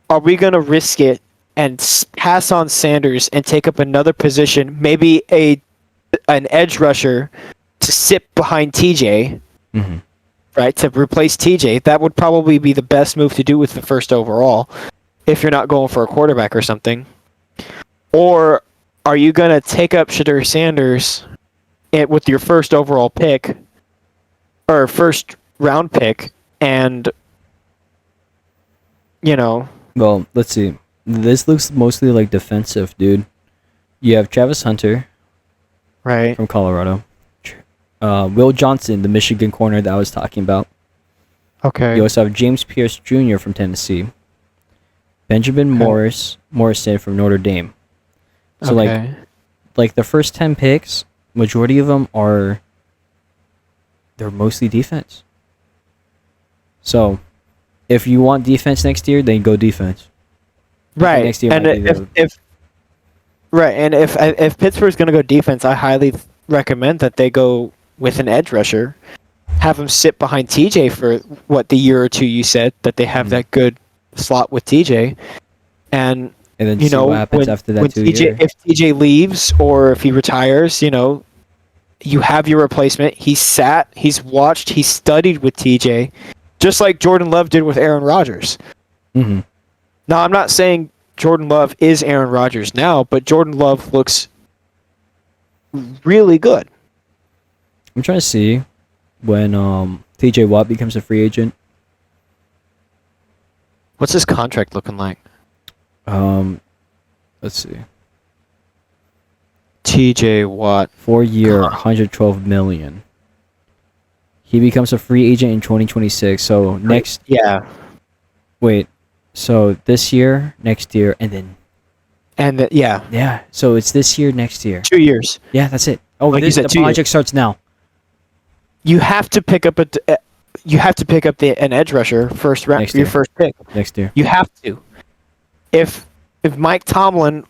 are we going to risk it and pass on Sanders and take up another position, maybe an edge rusher to sit behind TJ, right, to replace TJ? That would probably be the best move to do with the first overall, if you're not going for a quarterback or something. Or are you going to take up Shadur Sanders with your first overall pick or first round pick and, Well, let's see. This looks mostly like defensive, dude. You have Travis Hunter right? from Colorado. Will Johnson, the Michigan corner that I was talking about. Okay. You also have James Pierce Jr. from Tennessee. Benjamin Morrison from Notre Dame. So like the first 10 picks, majority of them they're mostly defense. So if you want defense next year, then go defense. Right. Next year And if Pittsburgh's going to go defense, I highly recommend that they go with an edge rusher. Have him sit behind TJ for the year or two you said that they have that good slot with TJ, and then see what happens after that 2 years. If TJ leaves or if he retires, you have your replacement. He's sat, he's watched, he's studied with TJ, just like Jordan Love did with Aaron Rodgers. Mm-hmm. Now, I'm not saying Jordan Love is Aaron Rodgers now, but Jordan Love looks really good. I'm trying to see when TJ Watt becomes a free agent. What's his contract looking like? Let's see. TJ Watt, 4-year, $112 million. He becomes a free agent in 2026. So next. Yeah. Wait. So this year, next year, and then. Yeah. Yeah. So it's this year, next year. 2 years. Yeah, that's it. Oh, like the project starts now. You have to pick up an edge rusher first round for your first pick next year. You have to. If Mike Tomlin,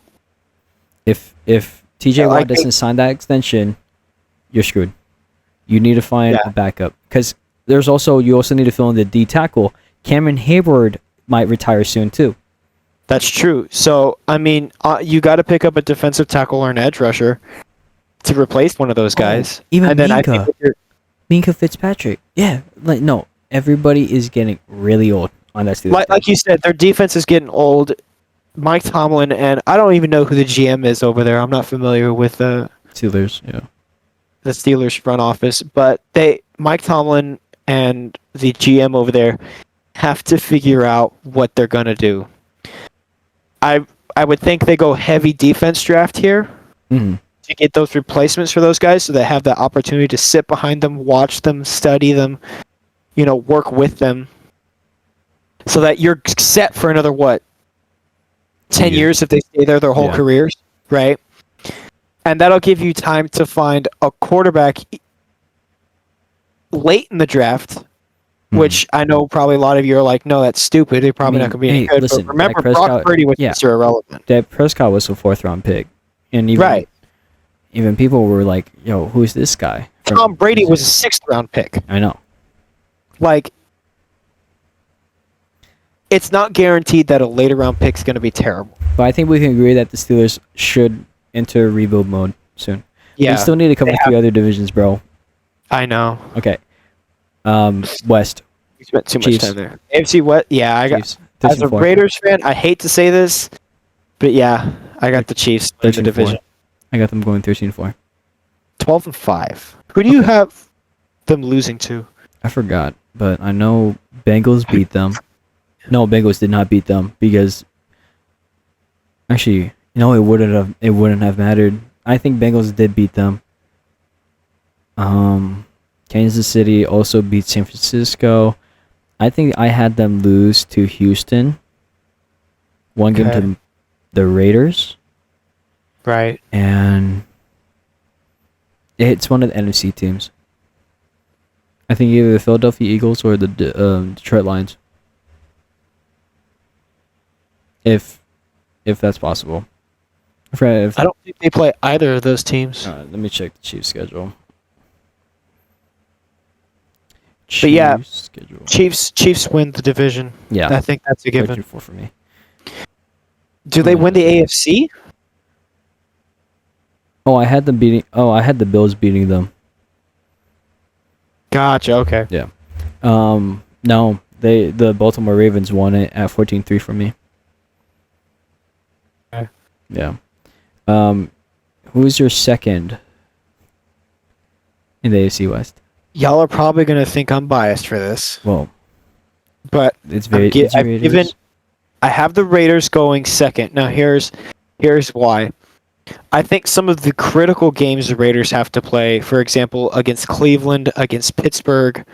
if TJ Watt doesn't sign that extension, you're screwed. You need to find a backup because you also need to fill in the D tackle. Cameron Hayward might retire soon too. That's true. So I mean, you got to pick up a defensive tackle or an edge rusher to replace one of those guys. Even and then Minka. Minka Fitzpatrick. Yeah, no, everybody is getting really old on that Steelers. Like you said, their defense is getting old. Mike Tomlin, and I don't even know who the GM is over there. I'm not familiar with the Steelers, yeah. The Steelers front office, but Mike Tomlin and the GM over there have to figure out what they're going to do. I would think they go heavy defense draft here. Mm-hmm. To get those replacements for those guys so they have the opportunity to sit behind them, watch them, study them, work with them so that you're set for another, 10 years if they stay there their whole careers, right? And that'll give you time to find a quarterback late in the draft, which I know probably a lot of you are like, no, that's stupid. They're probably not going to be any good. Listen, but remember, Brock Purdy was Mr. Irrelevant. Dak Prescott was a 4th-round pick. And even people were like, yo, who's this guy? Tom Brady was a 6th-round pick. I know. It's not guaranteed that a later-round pick is going to be terrible. But I think we can agree that the Steelers should enter rebuild mode soon. Yeah. We still need to cover 3 other divisions, bro. I know. Okay. West. We spent too much time there. AFC West, Chiefs. As a Raiders fan, I hate to say this, but I got the Chiefs in the division. I got them going 13-4. 12-5. Who do you have them losing to? I forgot, but I know Bengals beat them. No, Bengals did not beat them because actually, it wouldn't have mattered. I think Bengals did beat them. Kansas City also beat San Francisco. I think I had them lose to Houston. One game to the Raiders. Right. And it's one of the NFC teams. I think either the Philadelphia Eagles or the Detroit Lions. If that's possible. I don't think they play either of those teams. Let me check the Chiefs' schedule. Schedule. Chiefs win the division. Yeah. I think that's a given. 4 for me. Do they win the AFC? I had the Bills beating them. Gotcha, okay. Yeah. No, the Baltimore Ravens won it at 14-3 for me. Okay. Yeah. Who's your second in the AFC West? Y'all are probably going to think I'm biased for this. Well, but it's Raiders. I have the Raiders going second. Now here's why. I think some of the critical games the Raiders have to play, for example, against Cleveland, against Pittsburgh,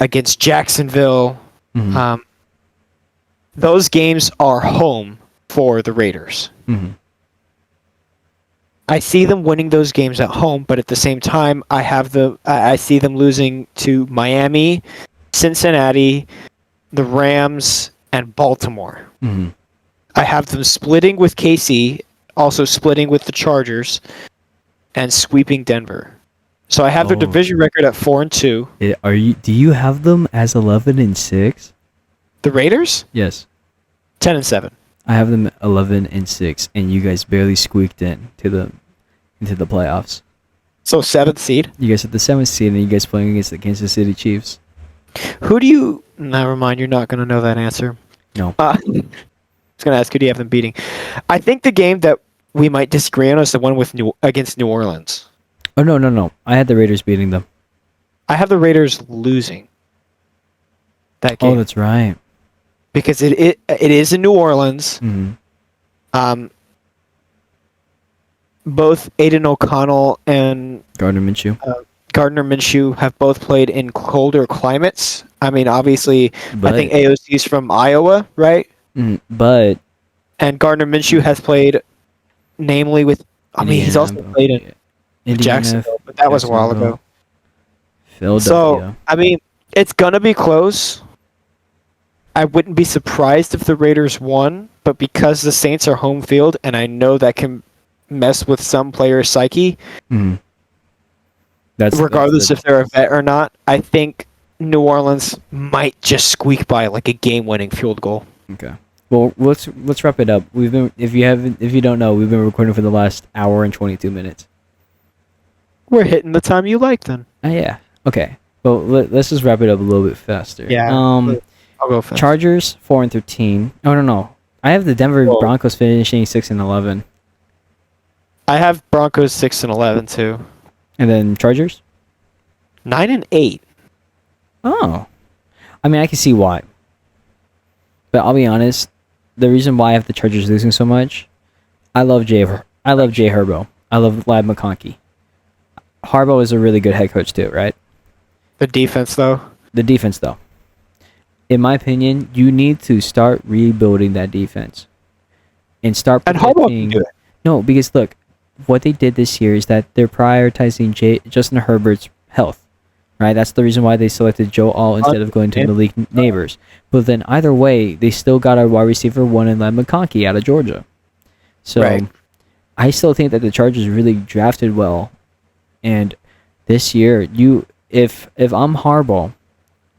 against Jacksonville, Mm-hmm. Those games are home for the Raiders. Mm-hmm. I see them winning those games at home, but at the same time, I see them losing to Miami, Cincinnati, the Rams, and Baltimore. Mm-hmm. I have them splitting with KC, also splitting with the Chargers, and sweeping Denver. So I have their division record at 4-2. Do you have them as 11-6? The Raiders? Yes. 10-7. I have them 11-6, and you guys barely squeaked into the playoffs. So 7th seed. You guys at the 7th seed, and you guys playing against the Kansas City Chiefs. Who do you? Never mind. You're not going to know that answer. No. I was going to ask who do you have them beating. I think the game that we might disagree on is the one against New Orleans. Oh no! I had the Raiders beating them. I have the Raiders losing that game. Oh, that's right. Because it is in New Orleans. Mm-hmm. Both Aiden O'Connell and Gardner Minshew have both played in colder climates. I mean, obviously, I think AOC's from Iowa, right? But and Gardner Minshew has played, namely with. I mean, he's also played in Jacksonville, but that was a while ago. Philadelphia. So, I mean, it's gonna be close. I wouldn't be surprised if the Raiders won, but because the Saints are home field, and I know that can mess with some players' psyche, regardless if they're a vet or not, I think New Orleans might just squeak by like a game-winning field goal. Okay. Well, let's wrap it up. If you don't know, we've been recording for the last hour and 22 minutes. We're hitting the time you like, then. Yeah. Okay. Well, let's just wrap it up a little bit faster. Yeah. I'll go fast. Chargers 4-13. Oh no. I have the Denver Broncos finishing 6-11. I have Broncos 6-11 too. And then Chargers 9-8. Oh. I mean, I can see why. But I'll be honest, the reason why I have the Chargers losing so much, I love Jay Herbo. I love Lad McConkey. Harbaugh is a really good head coach too, right? The defense, though. In my opinion, you need to start rebuilding that defense. And start protecting... And Harbaugh can do it. No, because look, what they did this year is that they're prioritizing Justin Herbert's health. Right? That's the reason why they selected Joe Alt instead of going to Malik Neighbors. But then either way, they still got a wide receiver one in Lad McConkey out of Georgia. So I still think that the Chargers really drafted well. And this year, if I'm Harbaugh,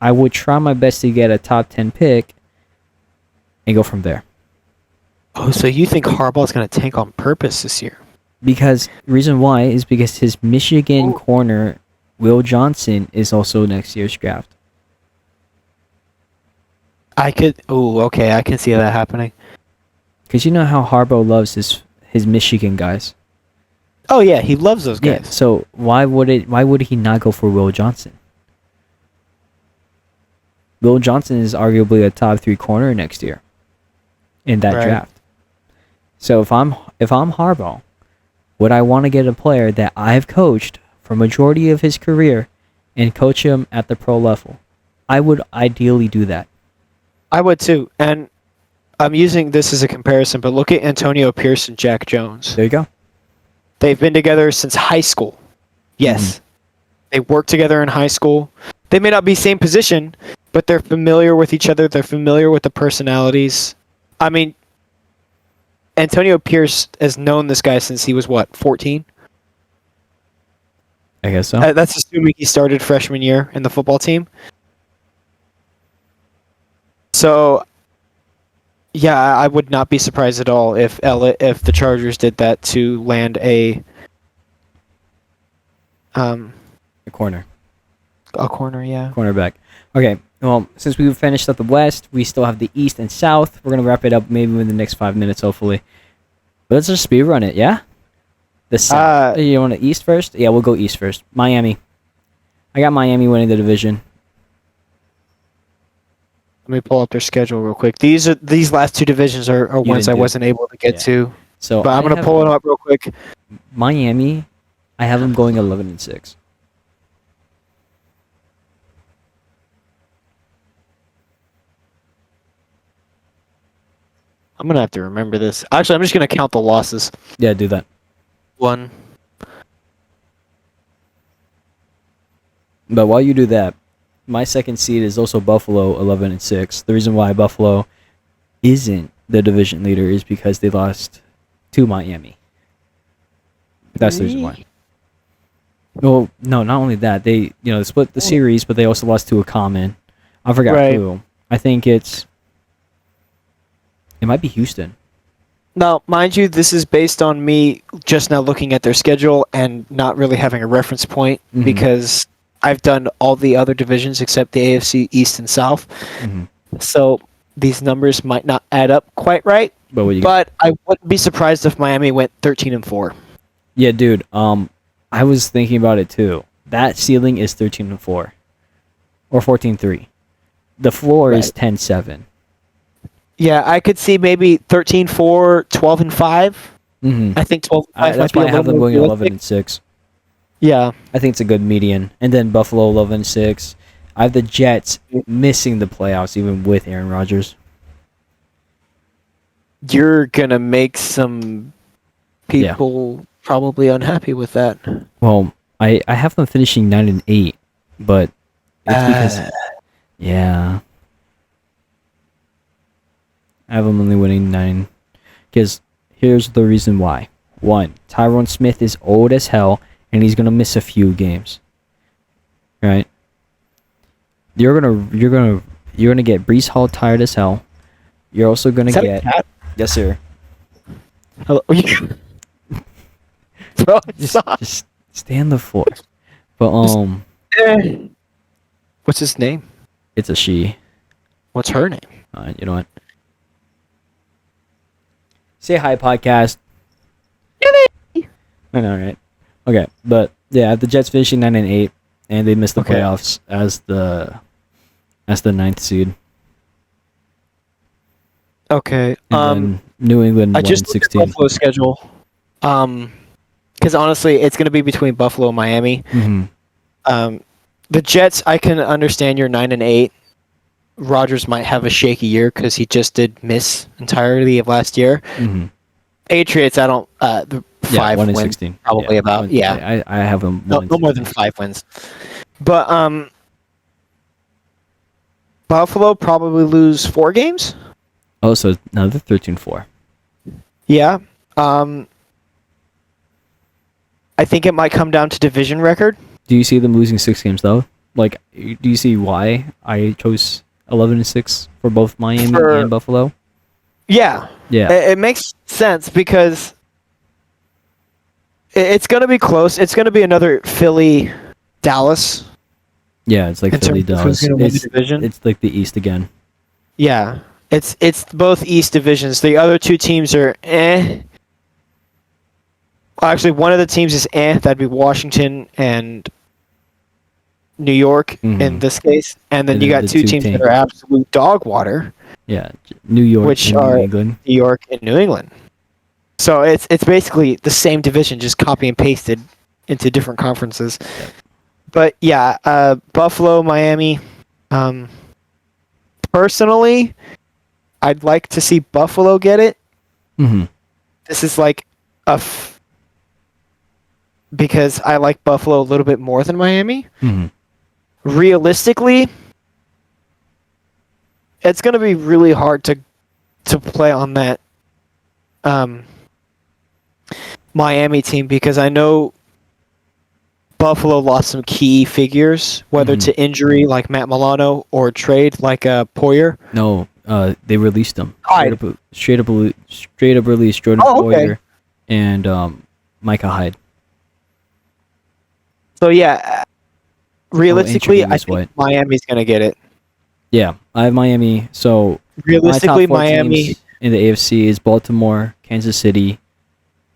I would try my best to get a top 10 pick and go from there. Oh, so you think Harbaugh's going to tank on purpose this year? Because reason why is because his Michigan corner, Will Johnson, is also next year's draft. I can see that happening. Because you know how Harbaugh loves his Michigan guys. Oh yeah, he loves those guys. Yeah, so why would he not go for Will Johnson? Will Johnson is arguably a top 3 corner next year in that draft. So if I'm Harbaugh, would I want to get a player that I've coached for majority of his career and coach him at the pro level? I would ideally do that. I would too. And I'm using this as a comparison, but look at Antonio Pierce and Jack Jones. There you go. They've been together since high school. Yes. They worked together in high school. They may not be same position, but they're familiar with each other. They're familiar with the personalities. I mean, Antonio Pierce has known this guy since he was, 14? I guess so. That's assuming he started freshman year in the football team. So, yeah, I would not be surprised at all if the Chargers did that to land a corner. A corner, yeah. Cornerback. Okay. Well, since we finished up the West, we still have the East and South. We're gonna wrap it up maybe within the next 5 minutes, hopefully. But let's just speed run it, yeah. The South. You want the East first? Yeah, we'll go East first. Miami. I got Miami winning the division. Let me pull up their schedule real quick. These last two divisions are ones I wasn't able to get to. So, but I'm gonna pull it up real quick. Miami, I have them going 11-6. I'm gonna have to remember this. Actually, I'm just gonna count the losses. Yeah, do that. 1. But while you do that, my second seed is also Buffalo, 11-6. The reason why Buffalo isn't the division leader is because they lost to Miami. That's the reason why. Well, no, not only that, they split the series, but they also lost to a common. I forgot who. I think it might be Houston. Now, mind you, this is based on me just now looking at their schedule and not really having a reference point because I've done all the other divisions except the AFC East and South. So these numbers might not add up quite right. But I wouldn't be surprised if Miami went 13-4. Yeah, dude. I was thinking about it too. That ceiling is 13-4 or 14-3. The floor is 10-7. Yeah, I could see maybe 13-4, 12-5. I think 12-5. That's why I have them going 11-6. Yeah, I think it's a good median. And then Buffalo 11-6. I have the Jets missing the playoffs even with Aaron Rodgers. You're gonna make some people probably unhappy with that. Well, I have them finishing 9-8, but it's because I have them only winning 9. Because here's the reason why. 1, Tyron Smith is old as hell, and he's gonna miss a few games. Right? You're gonna get Breece Hall tired as hell. You're also gonna get yes, sir. Hello. Bro, just stay on the floor. But what's his name? It's a she. What's her name? You know what? Say hi, podcast. I know, right? Okay, but yeah, the Jets finishing 9-8, and they missed the playoffs as the 9th seed. Okay. And New England. I just looked at Buffalo's schedule. Because honestly, it's going to be between Buffalo and Miami. The Jets, I can understand you're 9-8. Rodgers might have a shaky year because he just did miss entirely of last year. Patriots, I don't. 5 wins, 16. Probably about. I have them. No more than 5 wins. But Buffalo probably lose 4 games. Oh, so now they're 13-4. Yeah. I think it might come down to division record. Do you see them losing 6 games though? Like, do you see why I chose 11-6 for both Miami and Buffalo? Yeah. It makes sense because it's going to be close. It's going to be another Philly, Dallas. Yeah, it's like Philly, Dallas. It's like the East again. Yeah, it's both East divisions. The other 2 teams are Actually, one of the teams is That'd be Washington and New York in this case, and then you got 2 teams that are absolute dog water. Yeah, New York, which and are New England. New York and New England. So it's basically the same division, just copy and pasted into different conferences. Yep. But yeah, Buffalo, Miami. Personally, I'd like to see Buffalo get it. This is like because I like Buffalo a little bit more than Miami. Realistically, it's going to be really hard to play on that Miami team because I know Buffalo lost some key figures, whether to injury like Matt Milano or trade like Poyer. No, they released them. Straight up released Jordan Poyer and Micah Hyde. So yeah, realistically, I Tre'Davious think White. Miami's going to get it. Yeah, I have Miami. So Realistically, my top 4 Miami. teams in the AFC is Baltimore, Kansas City,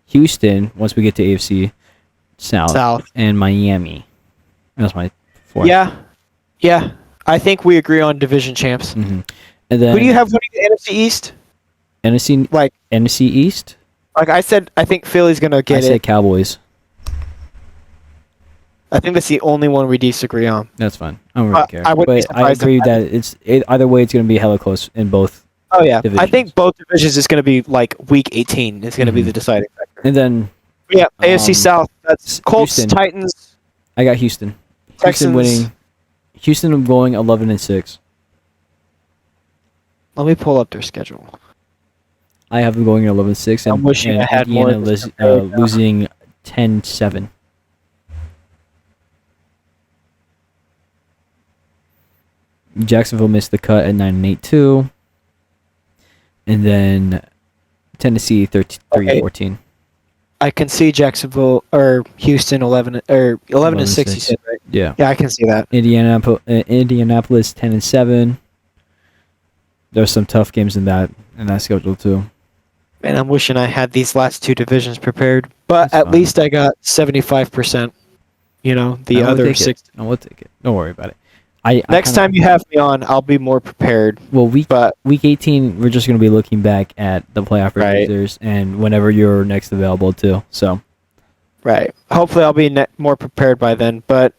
Houston. Once we get to AFC South. And Miami. That's my 4. Yeah. I think we agree on division champs. Mm-hmm. And then Who do you have winning the NFC East? NFC East. Like I said, I think Philly's gonna get I it. say Cowboys. I think that's the only one we disagree on. That's fine. I don't really care. I wouldn't be But I surprised agree if that either way it's going to be hella close in both. Oh yeah, divisions. I think both divisions is gonna be like week 18 is gonna be the deciding factor. And then Yeah, AFC South. That's Colts, Houston. Titans, I got Houston. Texans. Houston winning. Houston going 11-6. Let me pull up their schedule. I have them going 11-6, and, I'm wishing I had more Indiana of this prepared now. losing 10-7. Jacksonville missed the cut at 9-8 too, and then Tennessee 3-14. I can see Jacksonville or Houston 11-6. You said, right? Yeah. Yeah, I can see that. Indianapolis 10-7. There's some tough games in that schedule too. Man, I'm wishing I had these last two divisions prepared, but That's at fine. least I got 75%. The other 6. I will take it. Don't worry about it. Next time you have me on, I'll be more prepared. Well, week 18, we're just going to be looking back at the playoff producers and whenever you're next available too. So, right. Hopefully, I'll be more prepared by then. But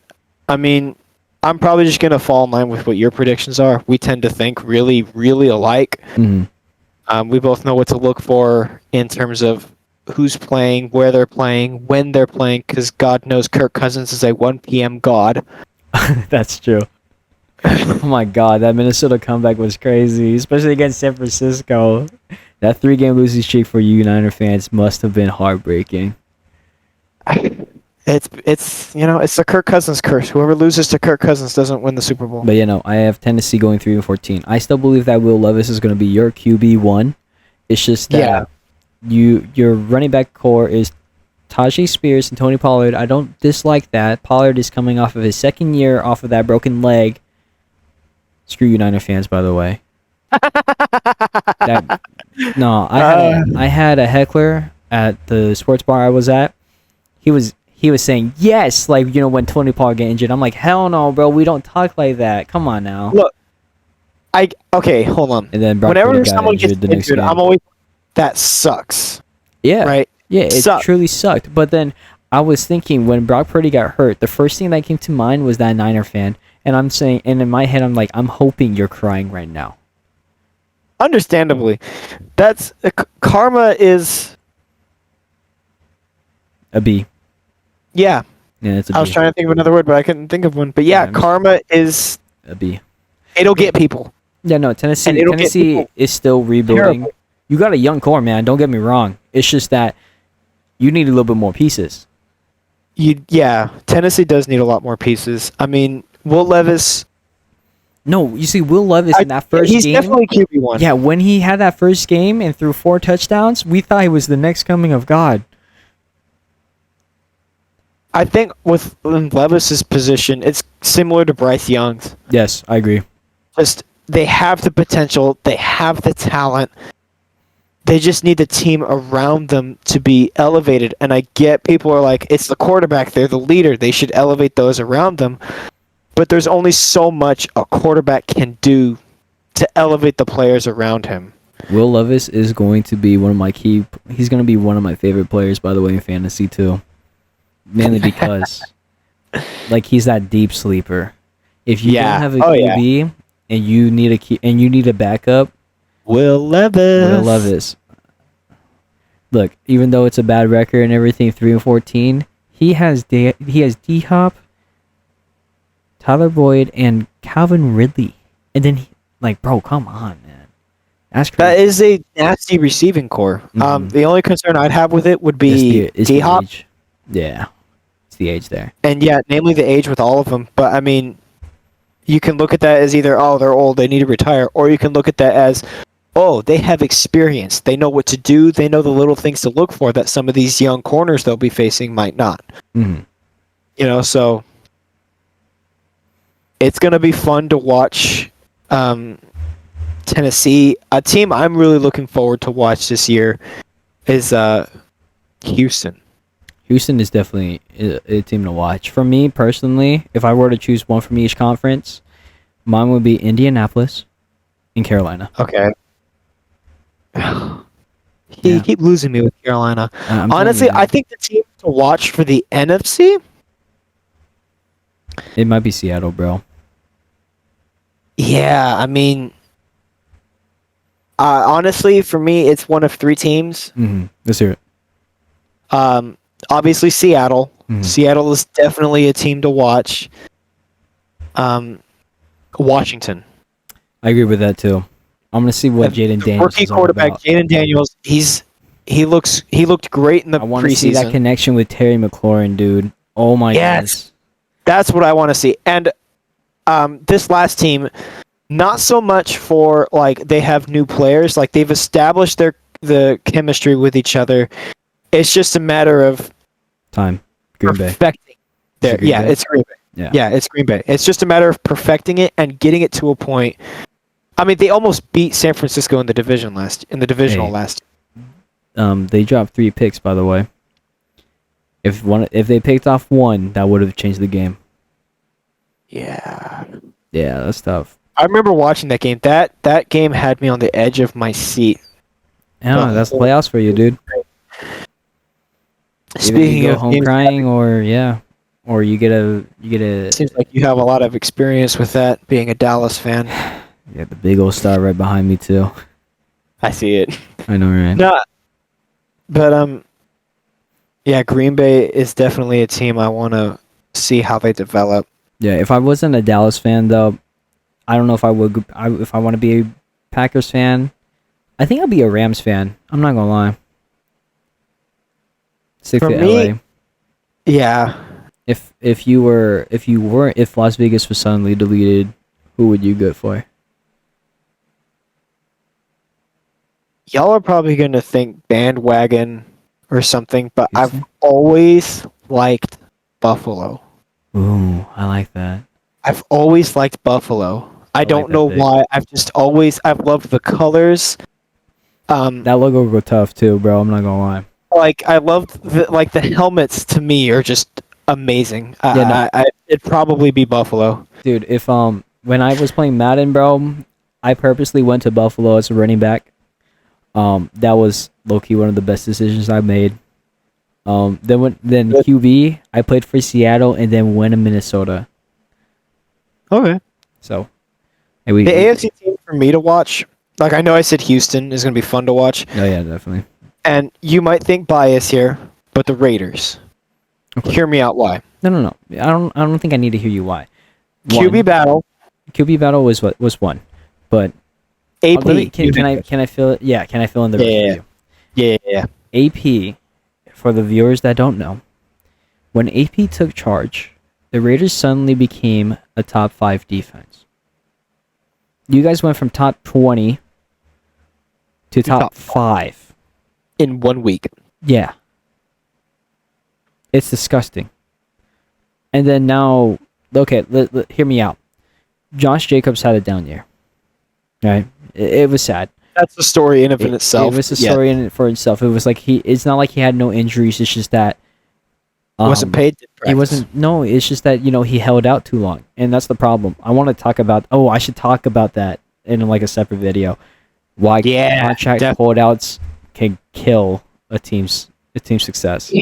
I mean, I'm probably just going to fall in line with what your predictions are. We tend to think really, really alike. mm-hmm. We both know what to look for in terms of who's playing, where they're playing, when they're playing, because God knows Kirk Cousins is a 1 p.m. god. That's true. Oh my God, that Minnesota comeback was crazy, especially against San Francisco. That 3-game losing streak for you Niner fans must have been heartbreaking. It's the Kirk Cousins curse. Whoever loses to Kirk Cousins doesn't win the Super Bowl. But I have Tennessee going 3-14. I still believe that Will Levis is going to be your QB1. It's just that your running back core is Tajay Spears and Tony Pollard. I don't dislike that. Pollard is coming off of his second year off of that broken leg. Screw you Niner fans, by the way. I had a heckler at the sports bar I was at. He was saying yes, when Tony Pollard get injured. I'm like, hell no, bro. We don't talk like that. Come on now. Look, hold on. And then whenever someone gets injured, I'm always that sucks. Yeah. Right. Yeah, it truly sucked. But then I was thinking when Brock Purdy got hurt, the first thing that came to mind was that Niner fan. And I'm saying, and in my head, I'm like, I'm hoping you're crying right now. Understandably, that's karma is a B. Yeah. Yeah, it's a B. I was trying to think of another word, but I couldn't think of one. But karma is a B. It'll get people. Yeah, no, Tennessee is still rebuilding. Terrible. You got a young core, man. Don't get me wrong. It's just that you need a little bit more pieces. Tennessee does need a lot more pieces. I mean, Will Levis. No, you see, Will Levis in that first game. He's definitely QB1. Yeah, when he had that first game and threw 4 touchdowns, we thought he was the next coming of God. I think with Levis's position, it's similar to Bryce Young's. Yes, I agree. Just they have the potential, they have the talent. They just need the team around them to be elevated. And I get people are like, it's the quarterback, they're the leader, they should elevate those around them. But there's only so much a quarterback can do to elevate the players around him. Will Levis is going to be one of my he's going to be one of my favorite players, by the way, in fantasy too. Mainly because he's that deep sleeper. If you don't have a QB and you need a backup, Will Levis. Look, even though it's a bad record and everything, 3-14, he has D-Hop, Tyler Boyd, and Calvin Ridley. And then, bro, come on, man. That's crazy. That is a nasty receiving core. Mm-hmm. The only concern I'd have with it would be D-Hop. Yeah, it's the age there. And namely the age with all of them. But, I mean, you can look at that as either, they're old, they need to retire, or you can look at that as, they have experience. They know what to do. They know the little things to look for that some of these young corners they'll be facing might not. Mm-hmm. So it's going to be fun to watch Tennessee. A team I'm really looking forward to watch this year is Houston. Houston is definitely a team to watch. For me personally, if I were to choose one from each conference, mine would be Indianapolis and Carolina. Okay. You keep losing me with Carolina. Honestly, I think the team to watch for the NFC, it might be Seattle, bro. Yeah, I mean, honestly, for me, it's one of three teams. Mm-hmm. Let's hear it. Obviously, Seattle. Mm-hmm. Seattle is definitely a team to watch. Washington. I agree with that too. I'm gonna see what Jaden Daniels rookie is all quarterback about. Jaden Daniels. He looked great in the preseason. I want to see that connection with Terry McLaurin, dude. Oh my goodness. That's what I want to see. And this last team, not so much for like they have new players, like they've established the chemistry with each other. It's just a matter of time. Green Bay. Perfecting there. Yeah, it's Green Bay. Yeah, it's Green Bay. It's just a matter of perfecting it and getting it to a point. I mean, they almost beat San Francisco in the divisional last year. They dropped 3 picks, by the way. If they picked off one, that would have changed the game. Yeah. Yeah, that's tough. I remember watching that game. That game had me on the edge of my seat. Yeah, that's playoffs for you, dude. Speaking of home crying, or you get a. Seems like you have a lot of experience with that, being a Dallas fan. Yeah, the big old star right behind me too. I see it. I know, right? No, but yeah, Green Bay is definitely a team I want to see how they develop. Yeah, if I wasn't a Dallas fan though, I don't know if I would. If I want to be a Packers fan, I think I'll be a Rams fan. I'm not gonna lie. Stick For to me, LA. Yeah. If Las Vegas was suddenly deleted, who would you go for? Y'all are probably going to think bandwagon or something, but I've always liked Buffalo. Ooh, I like that. I've always liked Buffalo. I don't know why. I've loved the colors. That logo go tough too, bro. I'm not gonna lie. Like I loved the helmets. To me, are just amazing. It'd probably be Buffalo, dude. If when I was playing Madden, bro, I purposely went to Buffalo as a running back. That was low-key one of the best decisions I made. Then QB, I played for Seattle and then went to Minnesota. Okay. So, the AFC team for me to watch, like I know I said Houston is going to be fun to watch. Oh yeah, definitely. And you might think bias here, but the Raiders. Okay. Hear me out. Why? No. I don't think I need to hear you why. QB battle. QB battle was one, but AP. Can I fill it? Yeah, can I fill in the review? Yeah. AP, for the viewers that don't know, when AP took charge, the Raiders suddenly became a top 5 defense. You guys went from top 20 to top 5 in 1 week. Yeah. It's disgusting. And then now, okay, hear me out. Josh Jacobs had a down year. Right? It was sad. That's the story in itself. It was a story in it for itself. It was like it's not like he had no injuries. It's just that wasn't paid to practice. He wasn't. No, it's just that he held out too long, and that's the problem. I want to talk about. Oh, I should talk about that in like a separate video. Why contract holdouts can kill a team's success. No.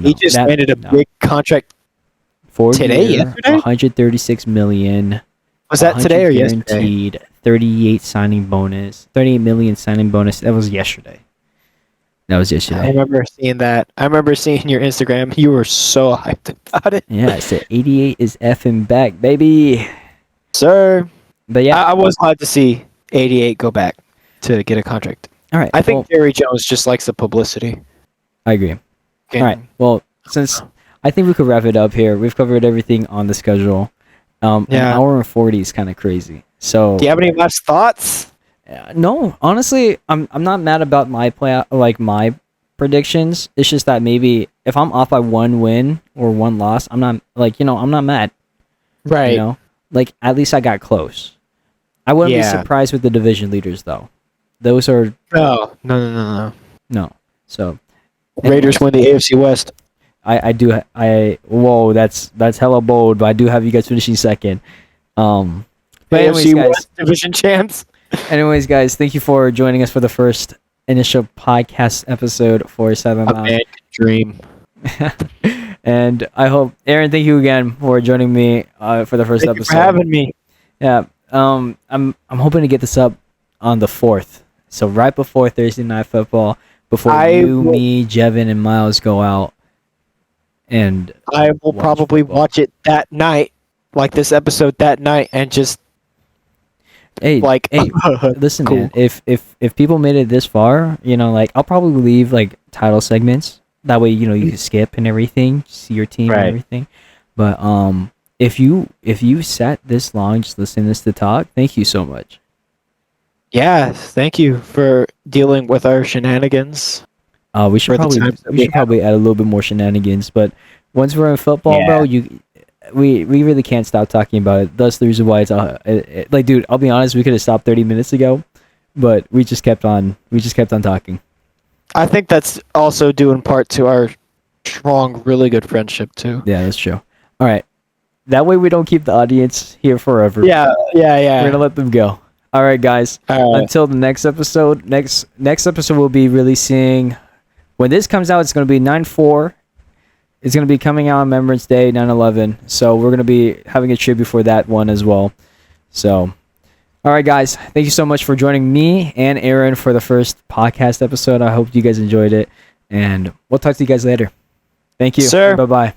He just landed a big contract yesterday. $136 million. Was that today or yesterday? Guaranteed 38 million signing bonus. That was yesterday. I remember seeing that. I remember seeing your Instagram. You were so hyped about it. Yeah, I said 88 is effing back, baby. Sir. But yeah. I was glad to see 88 go back to get a contract. All right. I think Jerry Jones just likes the publicity. I agree. Okay. All right. Well, since I think we could wrap it up here. We've covered everything on the schedule. An hour and 40 is kind of crazy. So, do you have any last thoughts? No, honestly, I'm not mad about my predictions. It's just that maybe if I'm off by one win or one loss, I'm not I'm not mad. Right. You know, like at least I got close. I wouldn't be surprised with the division leaders though. Those are no. So Raiders win the AFC West. Whoa, that's hella bold, but I do have you guys finishing second. But anyways, AFC guys, West division champs. Anyways, guys, thank you for joining us for the first initial podcast episode for Sideline Lounge. Dream. And I hope, Aaron, thank you again for joining me for the first episode. Thank you for having me. Yeah, I'm hoping to get this up on the 4th, so right before Thursday Night Football, before me, Jevin, and Miles go out. And I will probably watch it that night, like this episode that night, and just. Hey, listen, cool. Man. If people made it this far, like I'll probably leave like title segments. That way, you can skip and everything, see your team and everything. But if you sat this long just listening to this to talk, thank you so much. Yeah, thank you for dealing with our shenanigans. We should probably add a little bit more shenanigans. But once we're in football, bro, we really can't stop talking about it. That's the reason why it's like, dude, I'll be honest, we could have stopped 30 minutes ago, but we just kept on talking. I think that's also due in part to our strong, really good friendship too. Yeah, that's true. All right, that way we don't keep the audience here forever. Yeah. We're gonna let them go. All right, guys. Until the next episode. Next episode we'll be releasing. When this comes out, it's gonna be 9/4. It's going to be coming out on Remembrance Day, 9/11. So we're going to be having a tribute for that one as well. So, all right, guys. Thank you so much for joining me and Aaron for the first podcast episode. I hope you guys enjoyed it. And we'll talk to you guys later. Thank you. Sir. Bye-bye.